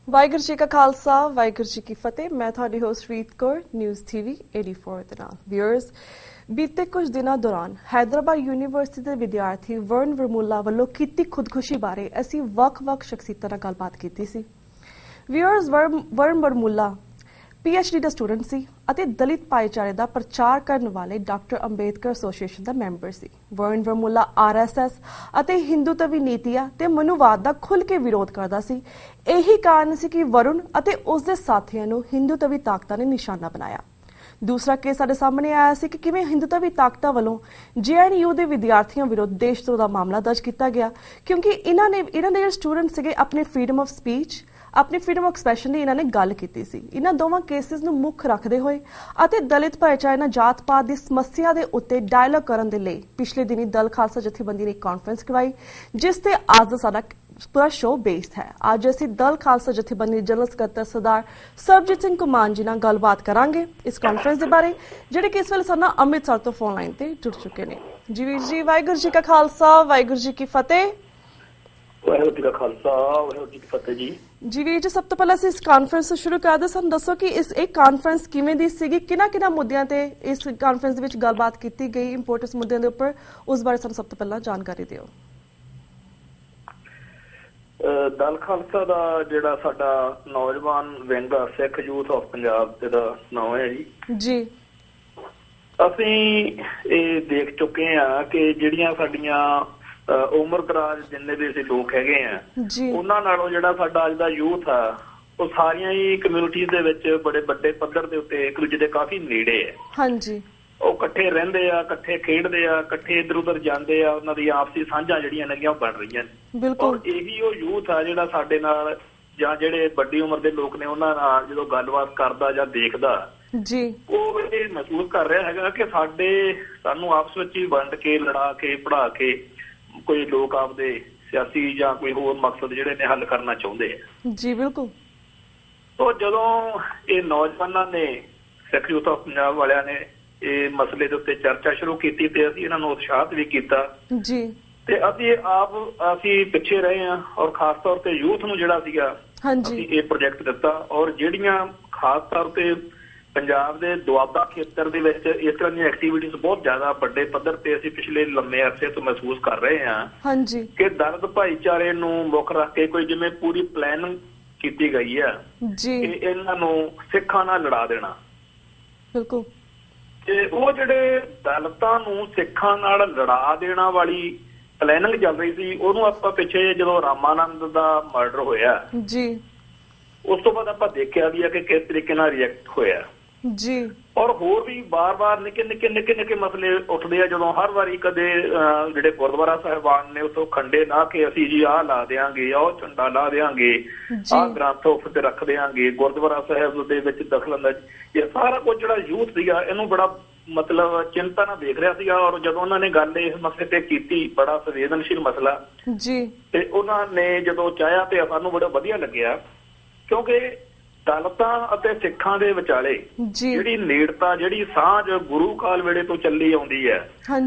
ਵਾਹਿਗੁਰੂ ਜੀ ਕਾ ਖਾਲਸਾ ਵਾਹਿਗੁਰੂ ਜੀ ਕੀ ਫਤਿਹ। ਮੈਂ ਤੁਹਾਡੀ ਹੋਸਟ ਰੀਤ ਕੌਰ ਨਿਊਜ਼ ਟੀਵੀ 84 ਦੇ ਨਾਲ। ਵਿਊਅਰਸ, ਬੀਤੇ ਕੁਝ ਦਿਨਾਂ ਦੌਰਾਨ ਹੈਦਰਾਬਾਦ ਯੂਨੀਵਰਸਿਟੀ ਦੇ ਵਿਦਿਆਰਥੀ ਵਰਨ ਵਰਮੁੱਲਾ ਵੱਲੋਂ ਕੀਤੀ ਖੁਦਕੁਸ਼ੀ ਬਾਰੇ ਅਸੀਂ ਵੱਖ-ਵੱਖ ਸ਼ਖਸੀਅਤਾਂ ਨਾਲ ਗੱਲਬਾਤ ਕੀਤੀ ਸੀ। ਵਿਊਅਰਸ, ਵਰਨ ਵਰਮੁੱਲਾ PhD ਦਾ ਸਟੂਡੈਂਟ ਸੀ ਅਤੇ ਦਲਿਤ ਭਾਈਚਾਰੇ ਦਾ ਪ੍ਰਚਾਰ ਕਰਨ ਵਾਲੇ ਡਾਕਟਰ ਅੰਬੇਦਕਰ ਐਸੋਸੀਏਸ਼ਨ ਦਾ ਮੈਂਬਰ ਸੀ। ਵਰਨ ਵਰਮੁੱਲਾ RSS ਅਤੇ ਹਿੰਦੂਤਵੀ ਨੀਤੀਆਂ ਤੇ ਮਨੂਵਾਦ ਦਾ ਖੁੱਲ੍ਹ ਕੇ ਵਿਰੋਧ ਕਰਦਾ ਸੀ। ਇਹੀ ਕਾਰਨ ਸੀ ਕਿ ਵਰੁਣ ਅਤੇ ਉਸ ਦੇ ਸਾਥੀਆਂ ਨੂੰ ਹਿੰਦੂਤਵੀ ਤਾਕਤਾਂ ਨੇ ਨਿਸ਼ਾਨਾ ਬਣਾਇਆ। ਦੂਸਰਾ ਕੇਸ ਸਾਡੇ ਸਾਹਮਣੇ ਆਇਆ ਸੀ ਕਿ ਕਿਵੇਂ ਹਿੰਦੂਤਵੀ ਤਾਕਤਾਂ ਵੱਲੋਂ JNU ਦੇ ਵਿਦਿਆਰਥੀਆਂ ਵਿਰੁੱਧ ਦੇਸ਼ਧਰੋਹ ਦਾ ਮਾਮਲਾ ਦਰਜ ਕੀਤਾ ਗਿਆ, ਕਿਉਂਕਿ ਇਹਨਾਂ ਦੇ ਜਿਹੜੇ ਸਟੂਡੈਂਟ ਸੀਗੇ ਆਪਣੇ ਫਰੀडम ਆਫ ਸਪੀਚ, ਆਪਣੀ ਫਰੀडम ਆਫ ਐਕਸਪ੍ਰੈਸ਼ਨ ਦੀ ਇਹਨਾਂ ਨੇ ਗੱਲ ਕੀਤੀ ਸੀ। ਇਹਨਾਂ ਦੋਵਾਂ ਕੇਸਿਸ ਨੂੰ ਮੁੱਖ ਰੱਖਦੇ ਹੋਏ ਅਤੇ ਦਲਿਤ ਭਾਈਚਾਰੇ ਨਾਲ ਜਾਤ-ਪਾਤ ਦੀ ਸਮੱਸਿਆ ਦੇ ਉੱਤੇ ਡਾਇਲੋਗ ਕਰਨ ਦੇ ਲਈ ਪਿਛਲੇ ਦਿਨੀ ਦਲ ਖਾਲਸਾ ਜਥੇਬੰਦੀ ਨੇ ਇੱਕ ਕਾਨਫਰੰਸ ਕਰਵਾਈ, ਜਿਸ ਤੇ ਅੱਜ ਦਾ ਸਾਡਾ ਪੂਰਾ ਸ਼ੋਅ ਬੇਸਡ ਹੈ। ਅੱਜ ਅਸੀਂ ਦਲ ਖਾਲਸਾ ਜਥੇਬੰਦੀ ਜਨਰਲ ਸਕੱਤਰ ਸਰਦਾਰ ਸਰਬਜੀਤ ਸਿੰਘ ਕੁਮਾਨ ਜੀ ਨਾਲ ਗੱਲਬਾਤ ਕਰਾਂਗੇ ਇਸ ਕਾਨਫਰੰਸ ਦੇ ਬਾਰੇ, ਜਿਹੜੇ ਕਿ ਇਸ ਵੇਲੇ ਸਾਡੇ ਨਾਲ ਅੰਮ੍ਰਿਤਸਰ ਤੋਂ ਫੋਨ ਲਾਈਨ ਤੇ ਜੁੜ ਚੁੱਕੇ ਨੇ। ਜੀ ਵੀਰ ਜੀ, ਵਾਹਿਗੁਰੂ ਜੀ ਕਾ ਖਾਲਸਾ ਵਾਹਿਗੁਰੂ ਜੀ ਕੀ ਫਤਿਹ। ਵਾਹਿਗੁਰੂ ਜੀ ਕਾ ਖਾਲਸਾ ਵਾਹਿਗੁਰੂ ਜੀ ਕੀ ਫਤਿਹ ਜੀ। ਜੀ ਵੀਰ ਜੀ, ਸਭ ਤੋਂ ਪਹਿਲਾਂ ਅਸੀਂ ਇਸ ਕਾਨਫਰੰਸ ਸ਼ੁਰੂ ਕਰਦੇ। ਸਾਨੂੰ ਦੱਸੋ ਕਿ ਇਹ ਕਾਨਫਰੰਸ ਕਿਵੇਂ ਦੀ ਸੀਗੀ, ਕਿਹਨਾਂ ਮੁੱਦਿਆਂ ਤੇ ਇਸ ਕਾਨਫਰੰਸ ਦੇ ਵਿੱਚ ਗੱਲਬਾਤ ਕੀਤੀ ਗਈ, ਇੰਪੋਰਟੈਂਟ ਮੁੱਦਿਆਂ ਦੇ ਉੱਪਰ, ਉਸ ਬਾਰੇ ਸਾਨੂੰ ਸਭ ਤੋਂ ਪਹਿਲਾਂ ਜਾਣਕਾਰੀ ਦਿਓ। ਦਲ ਖਾਲਸਾ ਦਾ ਜਿਹੜਾ ਸਾਡਾ ਨੌਜਵਾਨ ਵਿੰਗ ਆ, ਸਿੱਖ ਯੂਥ ਆਫ ਪੰਜਾਬ ਦਾ ਨਾਮ ਹੈ ਜੀ। ਅਸੀਂ ਇਹ ਦੇਖ ਚੁੱਕੇ ਆ ਕਿ ਜਿਹੜੀਆਂ ਸਾਡੀਆਂ ਉਮਰ ਦਰਾਜ ਜਿੰਨੇ ਵੀ ਅਸੀਂ ਲੋਕ ਹੈਗੇ ਆ, ਉਹਨਾਂ ਨਾਲੋਂ ਜਿਹੜਾ ਸਾਡਾ ਅੱਜ ਦਾ ਯੂਥ ਆ, ਉਹ ਸਾਰੀਆਂ ਹੀ ਕਮਿਊਨਿਟੀਜ਼ ਦੇ ਵਿੱਚ ਬੜੇ ਵੱਡੇ ਪੱਧਰ ਦੇ ਉੱਤੇ ਇੱਕ ਦੂਜੇ ਦੇ ਕਾਫੀ ਨੇੜੇ ਹੈ। ਹਾਂਜੀ, ਉਹ ਇਕੱਠੇ ਰਹਿੰਦੇ ਆ, ਇਕੱਠੇ ਖੇਡਦੇ ਆ, ਇਕੱਠੇ ਇੱਧਰ ਉੱਧਰ ਜਾਂਦੇ ਆ, ਉਹਨਾਂ ਦੀ ਆਪਸੀ ਸਾਂਝਾਂ ਜਿਹੜੀਆਂ ਨੇਗੀਆਂ ਉਹ ਬਣ ਰਹੀਆਂ ਨੇ। ਔਰ ਇਹੀ ਉਹ ਯੂਥ ਆ ਜਿਹੜਾ ਸਾਡੇ ਨਾਲ ਜਾਂ ਜਿਹੜੇ ਵੱਡੀ ਉਮਰ ਦੇ ਲੋਕ ਨੇ ਉਹਨਾਂ ਨਾਲ ਜਦੋਂ ਗੱਲਬਾਤ ਕਰਦਾ ਜਾਂ ਦੇਖਦਾ, ਉਹ ਇਹ ਮਹਿਸੂਸ ਕਰ ਰਿਹਾ ਹੈਗਾ ਕਿ ਸਾਨੂੰ ਆਪਸ ਵਿੱਚ ਹੀ ਵੰਡ ਕੇ, ਲੜਾ ਕੇ, ਪੜ੍ਹਾ ਕੇ ਕੋਈ ਲੋਕ ਆਪਦੇ ਸਿਆਸੀ ਜਾਂ ਕੋਈ ਹੋਰ ਮਕਸਦ ਜਿਹੜੇ ਨੇ ਹੱਲ ਕਰਨਾ ਚਾਹੁੰਦੇ ਆ। ਜੀ ਬਿਲਕੁਲ। ਤੋਂ ਜਦੋਂ ਇਹ ਨੌਜਵਾਨਾਂ ਨੇ, ਸਿੱਖ ਯੂਥ ਆਫ ਪੰਜਾਬ ਵਾਲਿਆਂ ਨੇ ਇਹ ਮਸਲੇ ਦੇ ਉੱਤੇ ਚਰਚਾ ਸ਼ੁਰੂ ਕੀਤੀ ਤੇ ਅਸੀਂ ਇਹਨਾਂ ਨੂੰ ਉਤਸ਼ਾਹਿਤ ਵੀ ਕੀਤਾ ਜੀ, ਤੇ ਅਸੀਂ ਪਿੱਛੇ ਰਹੇ ਹਾਂ। ਔਰ ਖਾਸ ਤੌਰ ਤੇ ਯੂਥ ਨੂੰ ਜਿਹੜਾ ਸੀਗਾ ਅਸੀਂ ਇਹ ਪ੍ਰੋਜੈਕਟ ਦਿੱਤਾ। ਔਰ ਜਿਹੜੀਆਂ ਖਾਸ ਤੌਰ ਤੇ ਪੰਜਾਬ ਦੇ ਦੁਆਬਾ ਖੇਤਰ ਦੇ ਵਿੱਚ ਇਸ ਤਰ੍ਹਾਂ ਦੀਆਂ ਐਕਟੀਵਿਟੀਜ਼ ਬਹੁਤ ਜ਼ਿਆਦਾ ਵੱਡੇ ਪੱਧਰ ਤੇ ਅਸੀਂ ਪਿਛਲੇ ਲੰਮੇ ਅਰਸੇ ਤੋਂ ਮਹਿਸੂਸ ਕਰ ਰਹੇ ਹਾਂ ਕਿ ਦਲਿਤ ਭਾਈਚਾਰੇ ਨੂੰ ਮੁੱਖ ਰੱਖ ਕੇ ਕੋਈ ਜਿਵੇਂ ਪੂਰੀ ਪਲਾਨਿੰਗ ਕੀਤੀ ਗਈ ਹੈ ਕਿ ਇਹਨਾਂ ਨੂੰ ਸਿੱਖਾਂ ਨਾਲ ਲੜਾ ਦੇਣਾ। ਬਿਲਕੁਲ। ਤੇ ਉਹ ਜਿਹੜੇ ਦਲਿਤਾਂ ਨੂੰ ਸਿੱਖਾਂ ਨਾਲ ਲੜਾ ਦੇਣਾ ਵਾਲੀ ਪਲਾਨਿੰਗ ਚੱਲ ਰਹੀ ਸੀ, ਉਹਨੂੰ ਆਪਾਂ ਪਿੱਛੇ ਜਦੋਂ ਰਾਮਾਨੰਦ ਦਾ ਮਰਡਰ ਹੋਇਆ ਜੀ, ਉਸ ਤੋਂ ਬਾਅਦ ਆਪਾਂ ਦੇਖਿਆ ਵੀ ਆ ਕਿ ਕਿਸ ਤਰੀਕੇ ਨਾਲ ਰਿਐਕਟ ਹੋਇਆ ਜੀ। ਔਰ ਹੋਰ ਵੀ ਬਾਰ-ਬਾਰ ਨਿੱਕੇ ਮਸਲੇ ਉੱਠਦੇ ਆ ਜਦੋਂ ਹਰ ਵਾਰੀ ਕਦੇ ਜਿਹੜੇ ਗੁਰਦੁਆਰਾ ਸਾਹਿਬਾਨ ਨੇ ਉੱਥੋਂ ਖੰਡੇ ਲਾ ਕੇ ਅਸੀਂ ਜੀ ਆਹ ਲਾ ਦਿਆਂਗੇ, ਆਹ ਝੰਡਾ ਲਾ ਦਿਆਂਗੇ, ਆਹ ਗ੍ਰੰਥ ਉੱਤੇ ਰੱਖ ਦਿਆਂਗੇ, ਗੁਰਦੁਆਰਾ ਸਾਹਿਬ ਦੇ ਵਿੱਚ ਦਖਲਅੰਦਾਜ਼ੀ, ਇਹ ਸਾਰਾ ਕੁਝ ਜਿਹੜਾ ਯੂਥ ਸੀਗਾ ਇਹਨੂੰ ਬੜਾ ਚਿੰਤਾ ਨਾਲ ਦੇਖ ਰਿਹਾ ਸੀਗਾ। ਔਰ ਜਦੋਂ ਉਹਨਾਂ ਨੇ ਗੱਲ ਇਸ ਮਸਲੇ ਤੇ ਕੀਤੀ, ਬੜਾ ਸੰਵੇਦਨਸ਼ੀਲ ਮਸਲਾ ਜੀ, ਤੇ ਉਹਨਾਂ ਨੇ ਜਦੋਂ ਚਾਹਿਆ ਤੇ ਸਾਨੂੰ ਬੜਾ ਵਧੀਆ ਲੱਗਿਆ, ਕਿਉਂਕਿ ਦਲਿਤਾਂ ਅਤੇ ਸਿੱਖਾਂ ਦੇ ਵਿਚਾਲੇ ਜਿਹੜੀ ਨੇੜਤਾ, ਜਿਹੜੀ ਸਾਂਝ ਗੁਰੂ ਕਾਲ ਵੇਲੇ ਤੋਂ ਚੱਲੀ ਆਉਂਦੀ ਹੈ,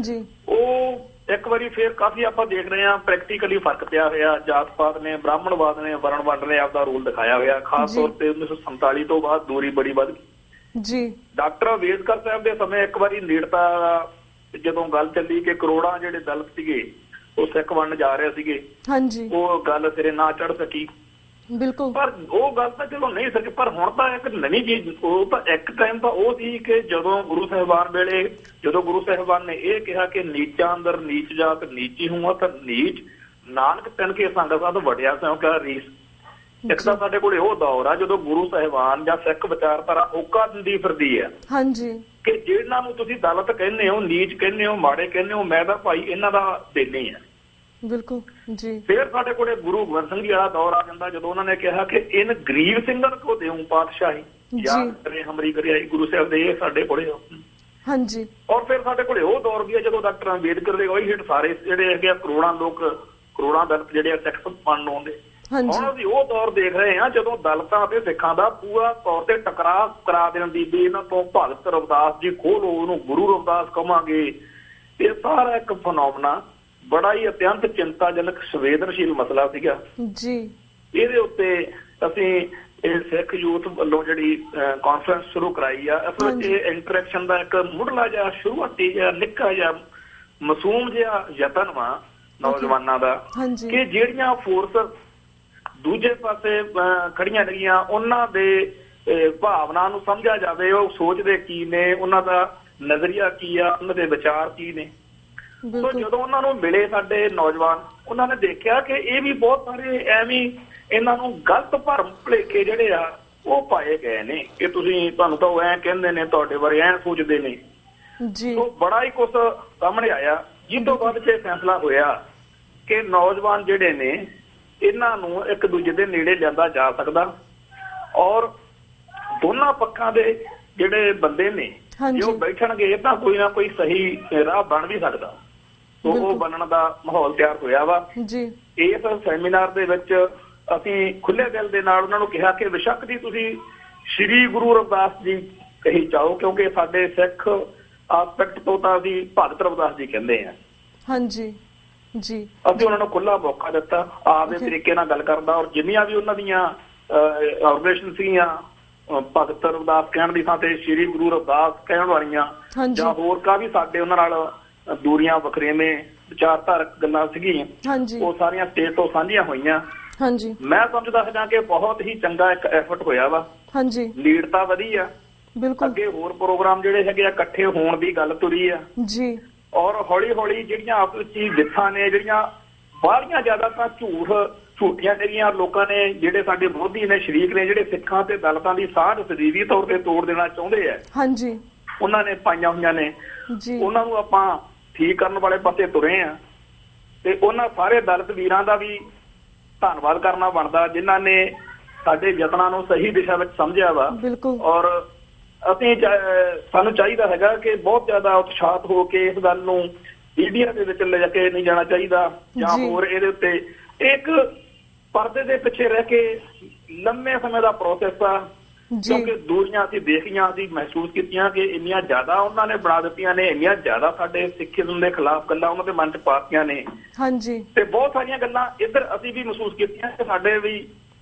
ਉਹ ਇੱਕ ਵਾਰੀ ਫੇਰ ਕਾਫੀ ਆਪਾਂ ਦੇਖ ਰਹੇ ਹਾਂ ਪ੍ਰੈਕਟੀਕਲੀ ਫਰਕ ਪਿਆ ਹੋਇਆ। ਜਾਤ ਪਾਤ ਨੇ, ਬ੍ਰਾਹਮਣਵਾਦ ਨੇ, ਵਰਣ ਵੰਡ ਨੇ ਆਪਦਾ ਰੋਲ ਦਿਖਾਇਆ ਹੋਇਆ। ਖਾਸ ਤੌਰ ਤੇ 1947 ਤੋਂ ਬਾਅਦ ਦੂਰੀ ਬੜੀ ਵੱਧ ਗਈ ਜੀ। ਡਾਕਟਰ ਅੰਬੇਦਕਰ ਸਾਹਿਬ ਦੇ ਸਮੇਂ ਇੱਕ ਵਾਰੀ ਨੇੜਤਾ ਜਦੋਂ ਗੱਲ ਚੱਲੀ ਕਿ ਕਰੋੜਾਂ ਜਿਹੜੇ ਦਲਿਤ ਸੀਗੇ ਉਹ ਸਿੱਖ ਬਣਨ ਜਾ ਰਹੇ ਸੀਗੇ, ਉਹ ਗੱਲ ਸਿਰੇ ਨਾ ਚੜ ਸਕੀ। ਬਿਲਕੁਲ। ਪਰ ਉਹ ਗੱਲ ਤਾਂ ਚਲੋ ਨਹੀਂ ਸਕੀ, ਪਰ ਹੁਣ ਤਾਂ ਇੱਕ ਨਵੀਂ ਚੀਜ਼, ਉਹ ਤਾਂ ਇੱਕ ਟਾਈਮ ਤਾਂ ਉਹ ਸੀ ਕਿ ਜਦੋਂ ਗੁਰੂ ਸਾਹਿਬਾਨ ਵੇਲੇ ਜਦੋਂ ਗੁਰੂ ਸਾਹਿਬਾਨ ਨੇ ਇਹ ਕਿਹਾ ਕਿ ਨੀਚਾਂ ਅੰਦਰ ਨੀਚ ਜਾਤ ਨੀਚੀ ਹੂੰ ਤਾਂ ਨੀਚ ਨਾਨਕ ਤਿਨ ਕੇ ਸੰਗ ਸਾਧ ਵੜਿਆ ਸਿਉ ਕਿਆ ਰੀਸ। ਇੱਕ ਤਾਂ ਸਾਡੇ ਕੋਲ ਉਹ ਦੌਰ ਆ ਜਦੋਂ ਗੁਰੂ ਸਾਹਿਬਾਨ ਜਾਂ ਸਿੱਖ ਵਿਚਾਰਧਾਰਾ ਹੋਕਾ ਦਿੰਦੀ ਫਿਰਦੀ ਹੈ ਕਿ ਜਿਹਨਾਂ ਨੂੰ ਤੁਸੀਂ ਦਲਿਤ ਕਹਿੰਦੇ ਹੋ, ਨੀਚ ਕਹਿੰਦੇ ਹੋ, ਮਾੜੇ ਕਹਿੰਦੇ ਹੋ, ਮੈਂ ਤਾਂ ਭਾਈ ਇਹਨਾਂ ਦਾ ਦੇਣੀ ਆ। ਬਿਲਕੁਲ ਜੀ। ਫਿਰ ਸਾਡੇ ਕੋਲੇ ਗੁਰੂ ਗੋਬਿੰਦ ਸਿੰਘ ਜੀ ਵਾਲਾ ਦੌਰ ਆ ਜਾਂਦਾ ਜਦੋਂ ਉਹਨਾਂ ਨੇ ਕਿਹਾ ਕਿ ਇਨ ਗਰੀਬ ਸਿੰਘਾਂ ਕੋ ਦੇਉ ਪਾਤਸ਼ਾਹੀ ਯਾਦ ਕਰੇ ਹਮਰੀ ਕਰਿਆਈ। ਗੁਰੂ ਸਾਹਿਬ ਦੇ ਇਹ ਸਾਡੇ ਕੋਲੇ ਹਾਂਜੀ। ਔਰ ਫਿਰ ਸਾਡੇ ਕੋਲੇ ਉਹ ਦੌਰ ਵੀ ਆ ਜਦੋਂ ਡਾਕਟਰ ਅੰਬੇਦਕਰ ਦੇ ਉਹੀ ਹਿੱਟ ਸਾਰੇ ਜਿਹੜੇ ਹੈਗੇ ਆ ਕਰੋੜਾਂ ਲੋਕ, ਕਰੋੜਾਂ ਦਲਿਤ ਜਿਹੜੇ ਆ ਸਿੱਖ ਬਣਨ ਆਉਂਦੇ। ਹੁਣ ਅਸੀਂ ਉਹ ਦੌਰ ਦੇਖ ਰਹੇ ਹਾਂ ਜਦੋਂ ਦਲਿਤਾਂ ਅਤੇ ਸਿੱਖਾਂ ਦਾ ਪੂਰਾ ਤੌਰ ਤੇ ਟਕਰਾਅ ਕਰਾ ਦੇਣ ਦੀ ਵੀ ਇਹਨਾਂ ਤੋਂ ਭਗਤ ਰਵਿਦਾਸ ਜੀ ਖੋਲੋ, ਉਹਨੂੰ ਗੁਰੂ ਰਵਿਦਾਸ ਕਹਾਂਗੇ। ਇਹ ਸਾਰਾ ਇੱਕ ਫਨੋਮਨਾ ਬੜਾ ਹੀ ਅਤਿਅੰਤ ਚਿੰਤਾਜਨਕ ਸੰਵੇਦਨਸ਼ੀਲ ਮਸਲਾ ਸੀਗਾ ਜੀ। ਇਹਦੇ ਉੱਤੇ ਅਸੀਂ ਇਹ ਸਿੱਖ ਯੂਥ ਵੱਲੋਂ ਜਿਹੜੀ ਕਾਨਫਰੰਸ ਸ਼ੁਰੂ ਕਰਾਈ ਆ, ਅਸਲ ਵਿੱਚ ਇਹ ਇੰਟਰੈਕਸ਼ਨ ਦਾ ਇੱਕ ਮੁੱਢਲਾ ਜਿਹਾ ਸ਼ੁਰੂਆਤੀ ਜਿਹਾ ਨਿੱਕਾ ਜਿਹਾ ਮਾਸੂਮ ਜਿਹਾ ਯਤਨ ਵਾ ਨੌਜਵਾਨਾਂ ਦਾ ਕਿ ਜਿਹੜੀਆਂ ਫੋਰਸ ਦੂਜੇ ਪਾਸੇ ਖੜੀਆਂ ਰਹੀਆਂ ਉਹਨਾਂ ਦੇ ਭਾਵਨਾ ਨੂੰ ਸਮਝਿਆ ਜਾਵੇ, ਉਹ ਸੋਚਦੇ ਕੀ ਨੇ, ਉਹਨਾਂ ਦਾ ਨਜ਼ਰੀਆ ਕੀ ਆ, ਉਹਨਾਂ ਦੇ ਵਿਚਾਰ ਕੀ ਨੇ। ਸੋ ਜਦੋਂ ਉਹਨਾਂ ਨੂੰ ਮਿਲੇ ਸਾਡੇ ਨੌਜਵਾਨ, ਉਹਨਾਂ ਨੇ ਦੇਖਿਆ ਕਿ ਇਹ ਵੀ ਬਹੁਤ ਸਾਰੇ ਐਵੇਂ ਇਹਨਾਂ ਨੂੰ ਗਲਤ ਭਰਮ ਭੁਲੇਖੇ ਜਿਹੜੇ ਆ ਉਹ ਪਾਏ ਗਏ ਨੇ ਕਿ ਤੁਹਾਨੂੰ ਤਾਂ ਉਹ ਐਂ ਕਹਿੰਦੇ ਨੇ, ਤੁਹਾਡੇ ਬਾਰੇ ਐਂ ਸੋਚਦੇ ਨੇ। ਸੋ ਬੜਾ ਹੀ ਕੁਛ ਸਾਹਮਣੇ ਆਇਆ, ਜਿਸ ਤੋਂ ਬਾਅਦ ਇਹ ਫੈਸਲਾ ਹੋਇਆ ਕਿ ਨੌਜਵਾਨ ਜਿਹੜੇ ਨੇ ਇਹਨਾਂ ਨੂੰ ਇੱਕ ਦੂਜੇ ਦੇ ਨੇੜੇ ਲਿਆਂਦਾ ਜਾ ਸਕਦਾ ਔਰ ਦੋਨਾਂ ਪੱਖਾਂ ਦੇ ਜਿਹੜੇ ਬੰਦੇ ਨੇ ਜੋ ਬੈਠਣਗੇ ਤਾਂ ਕੋਈ ਨਾ ਕੋਈ ਸਹੀ ਰਾਹ ਬਣ ਵੀ ਸਕਦਾ। ਸੋ ਉਹ ਬਣਨ ਦਾ ਮਾਹੌਲ ਤਿਆਰ ਹੋਇਆ ਵਾ। ਇਸ ਸੈਮੀਨਾਰ ਦੇ ਵਿੱਚ ਅਸੀਂ ਖੁੱਲੇ ਦਿਲ ਦੇ ਨਾਲ ਉਹਨਾਂ ਨੂੰ ਕਿਹਾ ਕਿ ਬੇਸ਼ੱਕ ਦੀ ਤੁਸੀਂ ਸ਼੍ਰੀ ਗੁਰੂ ਰਵਿਦਾਸ ਜੀ ਕਹੀ ਜਾਓ, ਕਿਉਂਕਿ ਸਾਡੇ ਸਿੱਖ ਆਸਪੈਕਟ ਤੋਂ ਤਾਂ ਅਸੀਂ ਭਗਤ ਰਵਿਦਾਸ ਜੀ ਕਹਿੰਦੇ ਆ। ਅਸੀਂ ਉਹਨਾਂ ਨੂੰ ਖੁੱਲਾ ਮੌਕਾ ਦਿੱਤਾ ਆਪਦੇ ਤਰੀਕੇ ਨਾਲ ਗੱਲ ਕਰਨ ਦਾ, ਔਰ ਜਿੰਨੀਆਂ ਵੀ ਉਹਨਾਂ ਦੀਆਂ ਆਰਗੇਨਾਈਜੇਸ਼ਨ ਸੀਗੀਆਂ ਭਗਤ ਰਵਿਦਾਸ ਕਹਿਣ ਦੀ ਥਾਂ ਤੇ ਸ਼੍ਰੀ ਗੁਰੂ ਰਵਿਦਾਸ ਕਹਿਣ ਵਾਲੀਆਂ ਜਾਂ ਹੋਰ ਕਾਫੀ ਸਾਡੇ ਉਹਨਾਂ ਨਾਲ ਦੂਰੀਆਂ ਵੱਖਰੇਵੇਂ ਵਿਚਾਰਧਾਰਕ ਗੱਲਾਂ ਸੀਗੀਆਂ, ਉਹ ਸਾਰੀਆਂ ਸਟੇਜ ਤੋਂ ਸਾਂਝੀਆਂ ਹੋਈਆਂ। ਮੈਂ ਸਮਝਦਾ ਹਾਂ ਕਿ ਬਹੁਤ ਹੀ ਚੰਗਾ ਇੱਕ ਐਫਰਟ ਹੋਇਆ ਵਾ, ਲੀਡ ਤਾਂ ਵਧੀਆ। ਅੱਗੇ ਹੋਰ ਪ੍ਰੋਗਰਾਮ ਜਿਹੜੇ ਹੈਗੇ ਆ ਇਕੱਠੇ ਹੋਣ ਦੀ ਗੱਲ ਤੁਰੀ ਆ ਔਰ ਹੌਲੀ ਹੌਲੀ ਜਿਹੜੀਆਂ ਆਪਸ ਵਿੱਚ ਜਿੱਥਾਂ ਨੇ ਜਿਹੜੀਆਂ ਬਾਹਲੀਆਂ ਜ਼ਿਆਦਾ ਤਾਂ ਝੂਠੀਆਂ ਜਿਹੜੀਆਂ ਲੋਕਾਂ ਨੇ ਜਿਹੜੇ ਸਾਡੇ ਵਿਰੋਧੀ ਨੇ ਸ਼ਰੀਕ ਨੇ ਜਿਹੜੇ ਸਿੱਖਾਂ ਤੇ ਦਲਿਤਾਂ ਦੀ ਸਾਂਝ ਸਦੀਵੀ ਤੌਰ ਤੇ ਤੋੜ ਦੇਣਾ ਚਾਹੁੰਦੇ ਆ, ਉਹਨਾਂ ਨੇ ਪਾਈਆਂ ਹੋਈਆਂ ਨੇ, ਉਹਨਾਂ ਨੂੰ ਆਪਾਂ ਠੀਕ ਕਰਨ ਵਾਲੇ ਪਾਸੇ ਤੁਰੇ ਆ। ਤੇ ਉਹਨਾਂ ਸਾਰੇ ਦਲਿਤ ਵੀਰਾਂ ਦਾ ਵੀ ਧੰਨਵਾਦ ਕਰਨਾ ਬਣਦਾ ਜਿਨ੍ਹਾਂ ਨੇ ਸਾਡੇ ਯਤਨਾਂ ਨੂੰ ਸਹੀ ਦਿਸ਼ਾ ਵਿੱਚ ਸਮਝਿਆ ਵਾ। ਔਰ ਸਾਨੂੰ ਚਾਹੀਦਾ ਹੈਗਾ ਕਿ ਬਹੁਤ ਜ਼ਿਆਦਾ ਉਤਸ਼ਾਹਤ ਹੋ ਕੇ ਇਸ ਗੱਲ ਨੂੰ ਮੀਡੀਆ ਦੇ ਵਿੱਚ ਲੈ ਕੇ ਨਹੀਂ ਜਾਣਾ ਚਾਹੀਦਾ ਜਾਂ ਹੋਰ ਇਹਦੇ ਉੱਤੇ ਇੱਕ ਪਰਦੇ ਦੇ ਪਿੱਛੇ ਰਹਿ ਕੇ ਲੰਮੇ ਸਮੇਂ ਦਾ ਪ੍ਰੋਸੈਸ ਆ, ਕਿਉਂਕਿ ਦੂਰੀਆਂ ਅਸੀਂ ਦੇਖੀਆਂ, ਅਸੀਂ ਮਹਿਸੂਸ ਕੀਤੀਆਂ ਕਿ ਇੰਨੀਆਂ ਜ਼ਿਆਦਾ ਉਹਨਾਂ ਨੇ ਬਣਾ ਦਿੱਤੀਆਂ ਨੇ, ਇੰਨੀਆਂ ਜ਼ਿਆਦਾ ਸਾਡੇ ਸਿੱਖੀਜ਼ਮ ਦੇ ਖਿਲਾਫ ਗੱਲਾਂ ਉਹਨਾਂ ਦੇ ਮਨ ਚ ਪਾਤੀਆਂ ਨੇ ਤੇ ਬਹੁਤ ਸਾਰੀਆਂ ਗੱਲਾਂ ਇੱਧਰ ਅਸੀਂ ਵੀ ਮਹਿਸੂਸ ਕੀਤੀਆਂ ਕਿ ਸਾਡੇ ਵੀ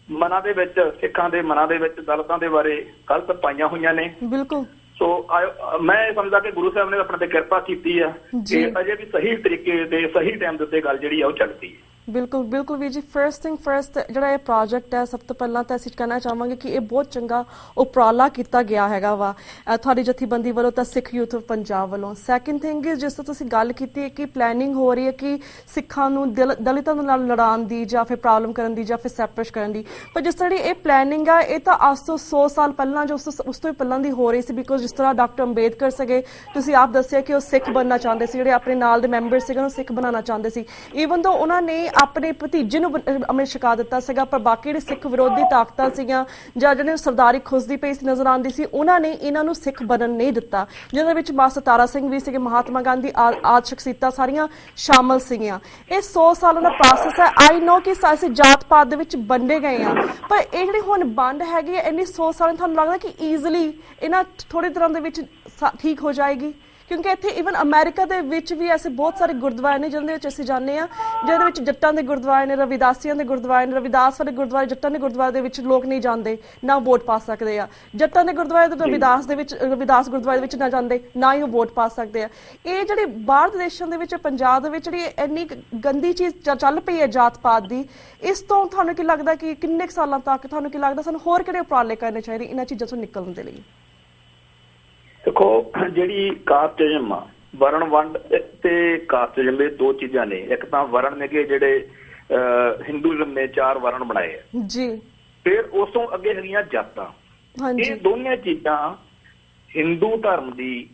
ਮਨਾਂ ਦੇ ਵਿੱਚ, ਸਿੱਖਾਂ ਦੇ ਮਨਾਂ ਦੇ ਵਿੱਚ ਦਲਿਤਾਂ ਦੇ ਬਾਰੇ ਗਲਤ ਪਾਈਆਂ ਹੋਈਆਂ ਨੇ। ਸੋ ਮੈਂ ਇਹ ਸਮਝਦਾ ਕਿ ਗੁਰੂ ਸਾਹਿਬ ਨੇ ਆਪਣੇ ਤੇ ਕਿਰਪਾ ਕੀਤੀ ਆ ਕਿ ਅਜੇ ਵੀ ਸਹੀ ਤਰੀਕੇ ਦੇ ਸਹੀ ਟਾਈਮ ਦੇ ਉੱਤੇ ਗੱਲ ਜਿਹੜੀ ਆ ਉਹ ਚੱਲਦੀ ਹੈ। ਬਿਲਕੁਲ ਵੀਰ ਜੀ। ਫਰਸਟ ਥਿੰਗ ਫਰਸਟ, ਜਿਹੜਾ ਇਹ ਪ੍ਰੋਜੈਕਟ ਹੈ, ਸਭ ਤੋਂ ਪਹਿਲਾਂ ਤਾਂ ਅਸੀਂ ਕਹਿਣਾ ਚਾਹਾਂਗੇ ਕਿ ਇਹ ਬਹੁਤ ਚੰਗਾ ਉਪਰਾਲਾ ਕੀਤਾ ਗਿਆ ਹੈਗਾ ਵਾ ਤੁਹਾਡੀ ਜਥੇਬੰਦੀ ਵੱਲੋਂ ਤਾਂ ਸਿੱਖ ਯੂਥ ਆਫ ਪੰਜਾਬ ਵੱਲੋਂ। ਸੈਕਿੰਡ ਥਿੰਗ ਇਜ਼, ਜਿਸ ਤੋਂ ਤੁਸੀਂ ਗੱਲ ਕੀਤੀ ਹੈ ਕਿ ਪਲੈਨਿੰਗ ਹੋ ਰਹੀ ਹੈ ਕਿ ਸਿੱਖਾਂ ਨੂੰ ਦਲਿਤਾਂ ਨਾਲ ਲੜਾਉਣ ਦੀ ਜਾਂ ਫਿਰ ਪ੍ਰੋਬਲਮ ਕਰਨ ਦੀ ਜਾਂ ਫਿਰ ਸੈਪਰੇਟ ਕਰਨ ਦੀ, ਪਰ ਜਿਸ ਤਰ੍ਹਾਂ ਇਹ ਪਲੈਨਿੰਗ ਆ ਇਹ ਤਾਂ ਅੱਜ ਤੋਂ 100 ਸਾਲ ਪਹਿਲਾਂ ਜੋ ਉਸ ਤੋਂ ਪਹਿਲਾਂ ਦੀ ਹੋ ਰਹੀ ਸੀ। ਬਿਕੋਜ਼ ਜਿਸ ਤਰ੍ਹਾਂ ਡਾਕਟਰ ਅੰਬੇਦਕਰ ਸੀਗੇ, ਤੁਸੀਂ ਆਪ ਦੱਸਿਆ ਕਿ ਉਹ ਸਿੱਖ ਬਣਨਾ ਚਾਹੁੰਦੇ ਸੀ, ਜਿਹੜੇ ਆਪਣੇ ਨਾਲ ਦੇ ਮੈਂਬਰ ਸੀਗੇ ਉਹਨੂੰ ਸਿੱਖ ਬਣਾਉਣਾ ਚਾਹੁੰਦੇ ਸੀ। ਈਵਨ ਦੋ ਉਹਨਾਂ ਨੇ ਆਪਣੇ ਭਤੀਜੇ ਨੂੰ ਅੰਮ੍ਰਿਤ ਛਕਾ ਦਿੱਤਾ ਸੀਗਾ, ਪਰ ਬਾਕੀ ਜਿਹੜੇ ਸਿੱਖ ਵਿਰੋਧੀ ਤਾਕਤਾਂ ਸੀਗੀਆਂ ਜਾਂ ਜਿਹੜੇ ਸਰਦਾਰੀ ਖੁੱਸਦੀ ਪਈ ਸੀ ਨਜ਼ਰ ਆਉਂਦੀ ਸੀ, ਉਹਨਾਂ ਨੇ ਇਹਨਾਂ ਨੂੰ ਸਿੱਖ ਬਣਨ ਨਹੀਂ ਦਿੱਤਾ, ਜਿਹਦੇ ਵਿੱਚ ਮਾਸਟਰ ਤਾਰਾ ਸਿੰਘ ਵੀ ਸੀਗੇ, ਮਹਾਤਮਾ ਗਾਂਧੀ ਆਦਿ ਸ਼ਖਸੀਅਤਾਂ ਸਾਰੀਆਂ ਸ਼ਾਮਲ ਸੀਗੀਆਂ। ਇਹ 100 ਸਾਲਾਂ ਦਾ ਪ੍ਰੋਸੈਸ ਹੈ। ਆਈ ਨੋ ਕਿ ਅਸੀਂ ਜਾਤ ਪਾਤ ਦੇ ਵਿੱਚ ਵੰਡੇ ਗਏ ਆ, ਪਰ ਇਹ ਜਿਹੜੀ ਹੁਣ ਵੰਡ ਹੈਗੀ ਹੈ ਇੰਨੀ 100 ਸਾਲਾਂ ਤੁਹਾਨੂੰ ਲੱਗਦਾ ਕਿ ਈਜ਼ੀਲੀ ਇਹਨਾਂ ਥੋੜੇ ਦਿਨਾਂ ਦੇ ਵਿੱਚ ਠੀਕ ਹੋ ਜਾਏਗੀ? ਕਿਉਂਕਿ ਇੱਥੇ ਈਵਨ ਅਮਰੀਕਾ ਦੇ ਵਿੱਚ ਵੀ ਐਸੇ ਬਹੁਤ ਸਾਰੇ ਗੁਰਦੁਆਰੇ ਨੇ ਜਿਹਦੇ ਵਿੱਚ ਅਸੀਂ ਜਾਂਦੇ ਹਾਂ, ਜਿਹਦੇ ਵਿੱਚ ਜੱਟਾਂ ਦੇ ਗੁਰਦੁਆਰੇ ਨੇ, ਰਵਿਦਾਸੀਆਂ ਦੇ ਗੁਰਦੁਆਰੇ ਨੇ। ਰਵਿਦਾਸ ਵਾਲੇ ਗੁਰਦੁਆਰੇ, ਜੱਟਾਂ ਦੇ ਗੁਰਦੁਆਰੇ ਦੇ ਵਿੱਚ ਲੋਕ ਨਹੀਂ ਜਾਂਦੇ, ਨਾ ਵੋਟ ਪਾ ਸਕਦੇ ਆ। ਜੱਟਾਂ ਦੇ ਗੁਰਦੁਆਰੇ ਤੇ ਰਵਿਦਾਸ ਗੁਰਦੁਆਰੇ ਦੇ ਵਿੱਚ ਨਾ ਜਾਂਦੇ, ਨਾ ਹੀ ਉਹ ਵੋਟ ਪਾ ਸਕਦੇ ਆ। ਇਹ ਜਿਹੜੇ ਬਾਹਰ ਦੇ ਦੇਸ਼ਾਂ ਦੇ ਵਿੱਚ, ਪੰਜਾਬ ਦੇ ਵਿੱਚ ਜਿਹੜੀ ਇੰਨੀ ਗੰਦੀ ਚੀਜ਼ ਚੱਲ ਪਈ ਹੈ ਜਾਤ ਪਾਤ ਦੀ, ਇਸ ਤੋਂ ਤੁਹਾਨੂੰ ਕੀ ਲੱਗਦਾ ਕਿ ਕਿੰਨੇ ਸਾਲਾਂ ਤੱਕ ਤੁਹਾਨੂੰ ਕੀ ਲੱਗਦਾ ਸਾਨੂੰ ਹੋਰ ਕਿਹੜੇ ਉਪਰਾਲੇ ਕਰਨੇ ਚਾਹੀਦੇ ਇਹਨਾਂ ਚੀਜ਼ਾਂ ਤੋਂ ਨਿਕਲਣ ਦੇ ਲਈ? ਦੇਖੋ, ਜਿਹੜੀ ਕਾਸਟਿਜ਼ਮ ਆ, ਵਰਣ ਵੰਡ ਤੇ ਕਾਸਟਿਜ਼ਮ, ਇਹ ਦੋ ਚੀਜ਼ਾਂ ਨੇ। ਇੱਕ ਤਾਂ ਵਰਣ ਨੇਗੇ ਜਿਹੜੇ ਹਿੰਦੂਇਜ਼ਮ ਨੇ 4 ਵਰਣ ਬਣਾਏ ਆ ਜੀ, ਫਿਰ ਉਸ ਤੋਂ ਅੱਗੇ ਹੈਗੀਆਂ ਜਾਤਾਂ। ਇਹ ਦੋਨੀਆਂ ਚੀਜ਼ਾਂ ਹਿੰਦੂ ਧਰਮ ਦੀ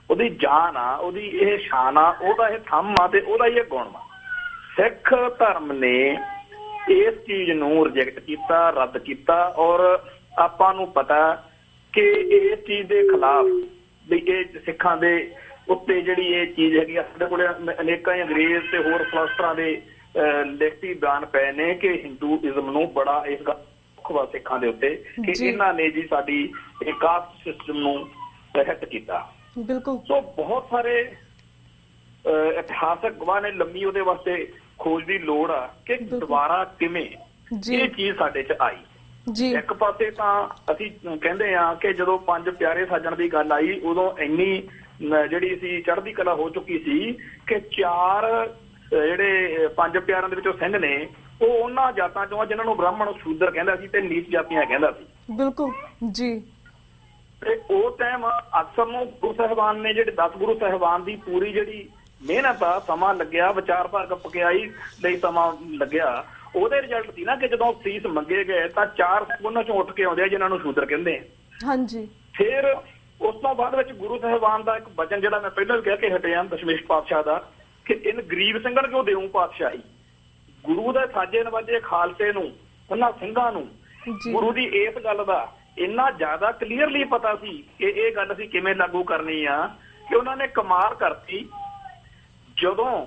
ਉਹਦੀ ਜਾਨ ਆ, ਉਹਦੀ ਇਹ ਸ਼ਾਨ ਆ, ਉਹਦਾ ਇਹ ਥੰਮ ਆ ਤੇ ਉਹਦਾ ਇਹ ਗੁਣ ਆ। ਸਿੱਖ ਧਰਮ ਨੇ ਇਸ ਚੀਜ਼ ਨੂੰ ਰਿਜੈਕਟ ਕੀਤਾ, ਰੱਦ ਕੀਤਾ, ਔਰ ਆਪਾਂ ਨੂੰ ਪਤਾ ਕਿ ਇਸ ਚੀਜ਼ ਦੇ ਖਿਲਾਫ ਵੀ ਇਹ ਸਿੱਖਾਂ ਦੇ ਉੱਤੇ ਜਿਹੜੀ ਇਹ ਚੀਜ਼ ਹੈਗੀ ਆ, ਸਾਡੇ ਕੋਲ ਅਨੇਕਾਂ ਹੀ ਅੰਗਰੇਜ਼ ਤੇ ਹੋਰ ਫਲਸਫਰਾਂ ਦੇ ਲਿਖਤੀ ਬਿਆਨ ਪਏ ਨੇ ਕਿ ਹਿੰਦੂਇਜ਼ਮ ਨੂੰ ਬੜਾ ਇਸ ਗੱਲ ਸਿੱਖਾਂ ਦੇ ਉੱਤੇ ਕਿ ਇਹਨਾਂ ਨੇ ਜੀ ਸਾਡੀ ਇਹ ਕਾਸਟ ਸਿਸਟਮ ਨੂੰ ਹਿੱਟ ਕੀਤਾ। ਬਿਲਕੁਲ। ਸੋ ਬਹੁਤ ਸਾਰੇ ਇਤਿਹਾਸਕ ਗਵਾਹ ਨੇ ਲੰਮੀ ਉਹਦੇ ਵਾਸਤੇ ਖੋਜ ਦੀ ਲੋੜ ਆ ਕਿ ਦੁਬਾਰਾ ਕਿਵੇਂ ਇਹ ਚੀਜ਼ ਸਾਡੇ 'ਚ ਆਈ। ਇੱਕ ਪਾਸੇ ਤਾਂ ਅਸੀਂ ਕਹਿੰਦੇ ਆ ਕਿ ਜਦੋਂ ਪੰਜ ਪਿਆਰੇ ਸਾਜਣ ਦੀ ਗੱਲ ਆਈ ਉਦੋਂ ਇੰਨੀ ਜਿਹੜੀ ਸੀ ਚੜ੍ਹਦੀ ਕਲਾ ਹੋ ਚੁੱਕੀ ਸੀ ਕਿ ਚਾਰ ਜਿਹੜੇ ਪੰਜ ਪਿਆਰਿਆਂ ਦੇ ਵਿੱਚੋਂ ਸਿੰਘ ਨੇ ਉਹ ਉਹਨਾਂ ਜਾਤਾਂ ਚੋਂ ਜਿਨ੍ਹਾਂ ਨੂੰ ਬ੍ਰਾਹਮਣ ਸ਼ੂਦਰ ਕਹਿੰਦਾ ਸੀ ਤੇ ਨੀਚ ਜਾਤੀਆਂ ਕਹਿੰਦਾ ਸੀ। ਬਿਲਕੁਲ ਜੀ। ਤੇ ਉਹ ਟਾਈਮ ਅਕਸਰ ਨੂੰ ਗੁਰੂ ਸਾਹਿਬਾਨ ਨੇ ਜਿਹੜੇ 10 ਗੁਰੂ ਸਾਹਿਬਾਨ ਦੀ ਪੂਰੀ ਜਿਹੜੀ ਮਿਹਨਤ ਆ ਸਮਾਂ ਲੱਗਿਆ ਵਿਚਾਰ ਭਾਰਕ ਪਕਿਆਈ ਲਈ ਸਮਾਂ ਲੱਗਿਆ ਉਹਦੇ ਰਿਜ਼ਲਟ ਸੀ ਨਾ ਕਿ ਜਦੋਂ ਸੀਸ ਮੰਗੇ ਗਏ ਤਾਂ ਚਾਰ ਉਹਨਾਂ ਚੋਂ ਉੱਠ ਕੇ ਆਉਂਦੇ ਆ ਜਿਨ੍ਹਾਂ ਨੂੰ ਸ਼ੂਦਰ ਕਹਿੰਦੇ ਆ। ਹਾਂਜੀ। ਫਿਰ ਉਸ ਤੋਂ ਬਾਅਦ ਵਿੱਚ ਗੁਰੂ ਸਾਹਿਬਾਨ ਦਾ ਇੱਕ ਵਚਨ ਜਿਹੜਾ ਮੈਂ ਪਹਿਲਾਂ ਵੀ ਕਹਿ ਕੇ ਹਟਿਆ ਦਸ਼ਮੇਸ਼ ਪਾਤਸ਼ਾਹ ਦਾ ਕਿ ਇਨ ਗਰੀਬ ਸਿੰਘਣ ਕਿਉਂ ਦੇਊ ਪਾਤਸ਼ਾਹੀ। ਗੁਰੂ ਦੇ ਸਾਜੇ ਨਵਾਜੇ ਖਾਲਸੇ ਨੂੰ ਉਹਨਾਂ ਸਿੰਘਾਂ ਨੂੰ ਗੁਰੂ ਦੀ ਇਸ ਗੱਲ ਦਾ ਇੰਨਾ ਜ਼ਿਆਦਾ ਕਲੀਅਰਲੀ ਪਤਾ ਸੀ ਕਿ ਇਹ ਗੱਲ ਅਸੀਂ ਕਿਵੇਂ ਲਾਗੂ ਕਰਨੀ ਆ ਕਿ ਉਹਨਾਂ ਨੇ ਕਮਾਲ ਕਰਤੀ। ਜਦੋਂ